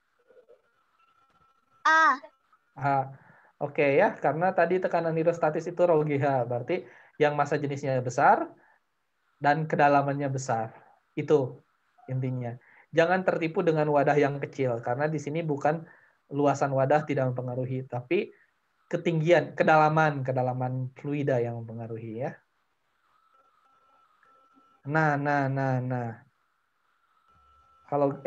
A. A. Oke ya, karena tadi tekanan hidrostatis itu rho GH, berarti yang massa jenisnya besar dan kedalamannya besar. Itu intinya. Jangan tertipu dengan wadah yang kecil, karena di sini bukan luasan wadah tidak mempengaruhi, tapi ketinggian, kedalaman fluida yang mempengaruhi ya. Nah. Kalau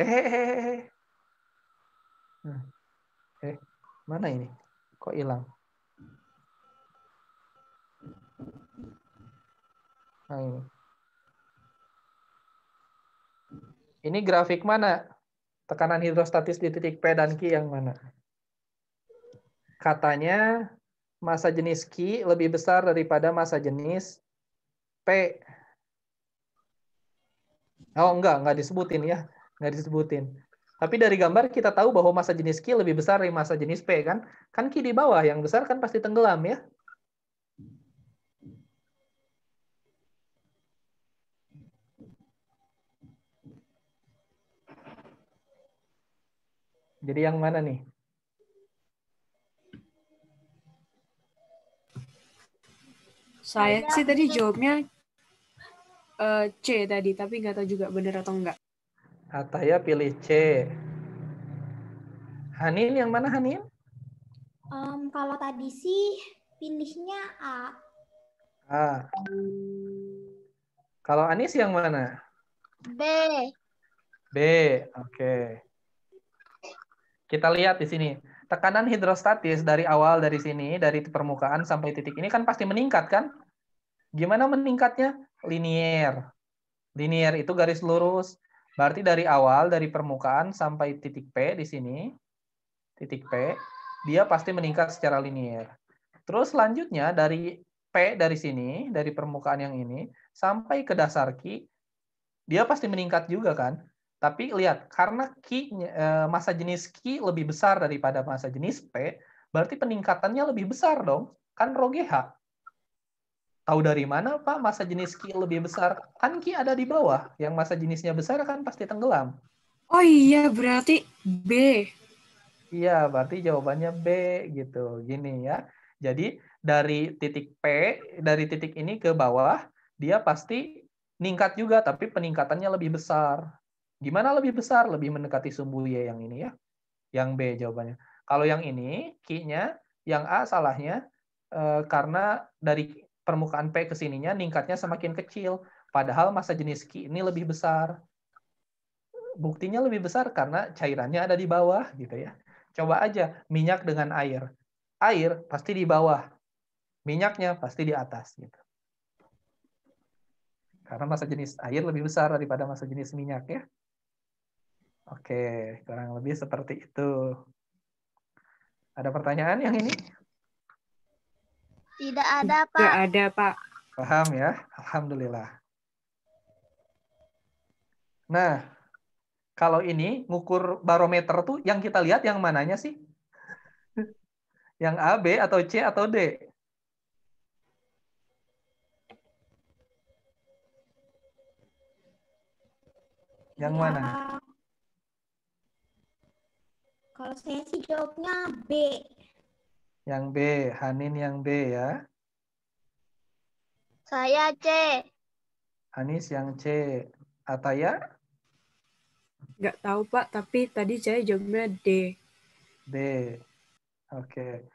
mana ini? Kok hilang? Nah ini. Ini grafik mana? Tekanan hidrostatis di titik P dan Q yang mana? Katanya massa jenis Q lebih besar daripada massa jenis P. Oh, enggak disebutin ya. Enggak disebutin. Tapi dari gambar kita tahu bahwa massa jenis Q lebih besar dari massa jenis P kan? Kan Q di bawah, yang besar kan pasti tenggelam ya. Jadi yang mana nih? Saya sih tadi jawabnya C tadi, tapi nggak tahu juga benar atau enggak. Ataya pilih C. Hanin yang mana Hanin? Kalau tadi sih pilihnya A. A. Kalau Anis yang mana? B. B. Oke. Kita lihat di sini. Tekanan hidrostatis dari awal dari sini, dari permukaan sampai titik ini kan pasti meningkat kan? Gimana meningkatnya? Linier. Linier itu garis lurus. Berarti dari awal, dari permukaan sampai titik P di sini, titik P, dia pasti meningkat secara linier. Terus selanjutnya dari P dari sini, dari permukaan yang ini, sampai ke dasar Q, dia pasti meningkat juga kan? Tapi lihat, karena massa jenis Q lebih besar daripada massa jenis P, berarti peningkatannya lebih besar dong. Kan rho GH. Tahu dari mana, Pak, massa jenis Q lebih besar? Kan Q ada di bawah. Yang massa jenisnya besar kan pasti tenggelam. Oh iya, berarti B. Iya, berarti jawabannya B gitu. Gini ya. Jadi dari titik P, dari titik ini ke bawah, dia pasti meningkat juga, tapi peningkatannya lebih besar. Gimana lebih besar? Lebih mendekati sumbu Y yang ini ya. Yang B jawabannya. Kalau yang ini, Q-nya, yang A salahnya, karena dari permukaan P ke sininya ningkatnya semakin kecil. Padahal massa jenis Q ini lebih besar. Buktinya lebih besar karena cairannya ada di bawah gitu ya. Coba aja minyak dengan air. Air pasti di bawah, minyaknya pasti di atas gitu. Karena massa jenis air lebih besar daripada massa jenis minyak ya. Oke, kurang lebih seperti itu. Ada pertanyaan yang ini? Tidak ada, Nggak Pak. ada, Pak. Paham ya? Alhamdulillah. Nah, kalau ini ngukur barometer tuh yang kita lihat yang mananya sih? Yang A, B, atau C, atau D? Yang Ya, mana? kalau saya sih jawabnya B. Yang B, Hanin yang B ya. Saya C. Anis yang C. Ataya? Nggak tahu, Pak, tapi tadi saya jawabnya D. D. Oke.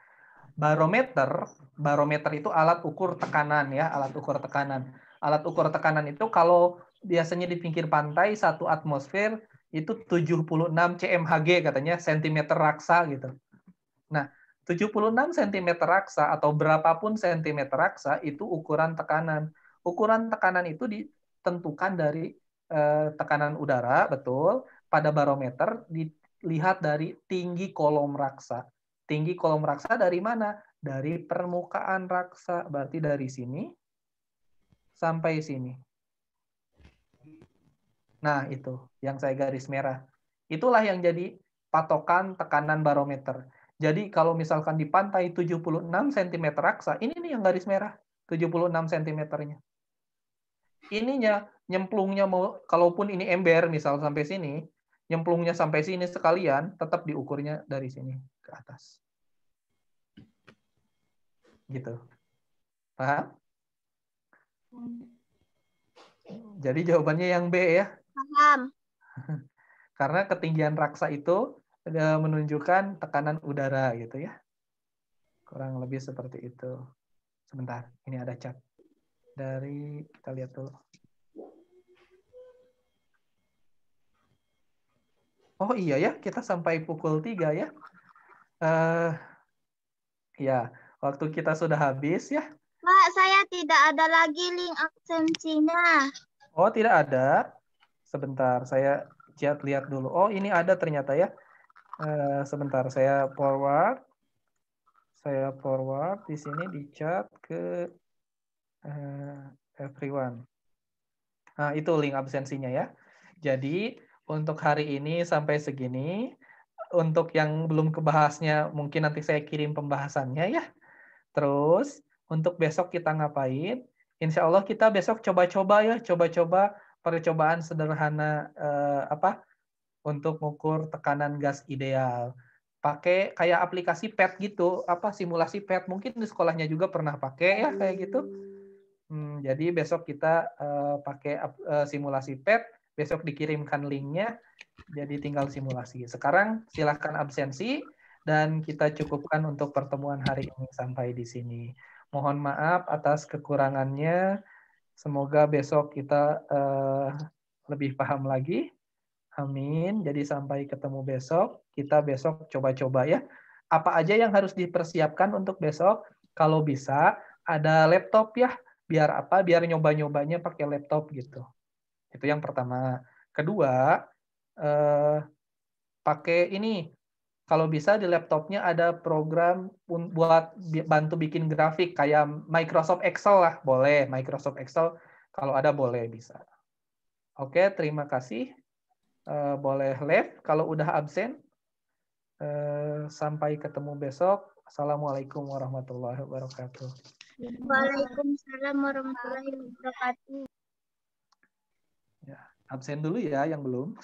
Barometer itu alat ukur tekanan ya, alat ukur tekanan. Alat ukur tekanan itu kalau biasanya di pinggir pantai 1 atmosfer itu 76 cmHg katanya, sentimeter raksa gitu. Nah, 76 cm raksa atau berapapun sentimeter raksa itu ukuran tekanan. Ukuran tekanan itu ditentukan dari tekanan udara, betul. Pada barometer dilihat dari tinggi kolom raksa. Tinggi kolom raksa dari mana? Dari permukaan raksa. Berarti dari sini sampai sini. Nah, itu yang saya garis merah. Itulah yang jadi patokan tekanan barometer. Jadi kalau misalkan di pantai 76 cm raksa, ini nih yang garis merah, 76 cm-nya. Ininya, nyemplungnya mau, kalaupun ini ember, misal sampai sini, nyemplungnya sampai sini sekalian, tetap diukurnya dari sini ke atas. Gitu. Paham? Jadi jawabannya yang B ya. Paham. Karena ketinggian raksa itu menunjukkan tekanan udara gitu ya. Kurang lebih seperti itu. Sebentar, ini ada chat. Kita lihat dulu. Oh iya ya, kita sampai pukul 3 ya. Ya, waktu kita sudah habis ya. Pak, saya tidak ada lagi link absensinya. Oh, tidak ada. Sebentar, saya lihat dulu. Oh, ini ada ternyata ya. Sebentar, saya forward. Di sini di chat ke everyone. Nah, itu link absensinya ya. Jadi, untuk hari ini sampai segini. Untuk yang belum kebahasnya, mungkin nanti saya kirim pembahasannya ya. Terus, untuk besok kita ngapain? Insya Allah kita besok coba-coba ya. Coba-coba percobaan sederhana untuk mengukur tekanan gas ideal. Pakai kayak aplikasi PET gitu, simulasi PET. Mungkin di sekolahnya juga pernah pakai ya kayak gitu. Jadi besok kita pakai simulasi PET, besok dikirimkan linknya, jadi tinggal simulasi. Sekarang silahkan absensi, dan kita cukupkan untuk pertemuan hari ini sampai di sini. Mohon maaf atas kekurangannya, semoga besok kita lebih paham lagi. Amin. Jadi sampai ketemu besok, kita besok coba-coba ya. Apa aja yang harus dipersiapkan untuk besok? Kalau bisa, ada laptop ya. Biar apa? Biar nyoba-nyobanya pakai laptop gitu. Itu yang pertama. Kedua, pakai ini. Kalau bisa di laptopnya ada program buat bantu bikin grafik kayak Microsoft Excel lah. Boleh, Microsoft Excel. Kalau ada boleh, bisa. Oke, terima kasih. Boleh live kalau udah absen. Sampai ketemu besok. Assalamualaikum warahmatullahi wabarakatuh. Waalaikumsalam warahmatullahi wabarakatuh. Ya, absen dulu ya yang belum.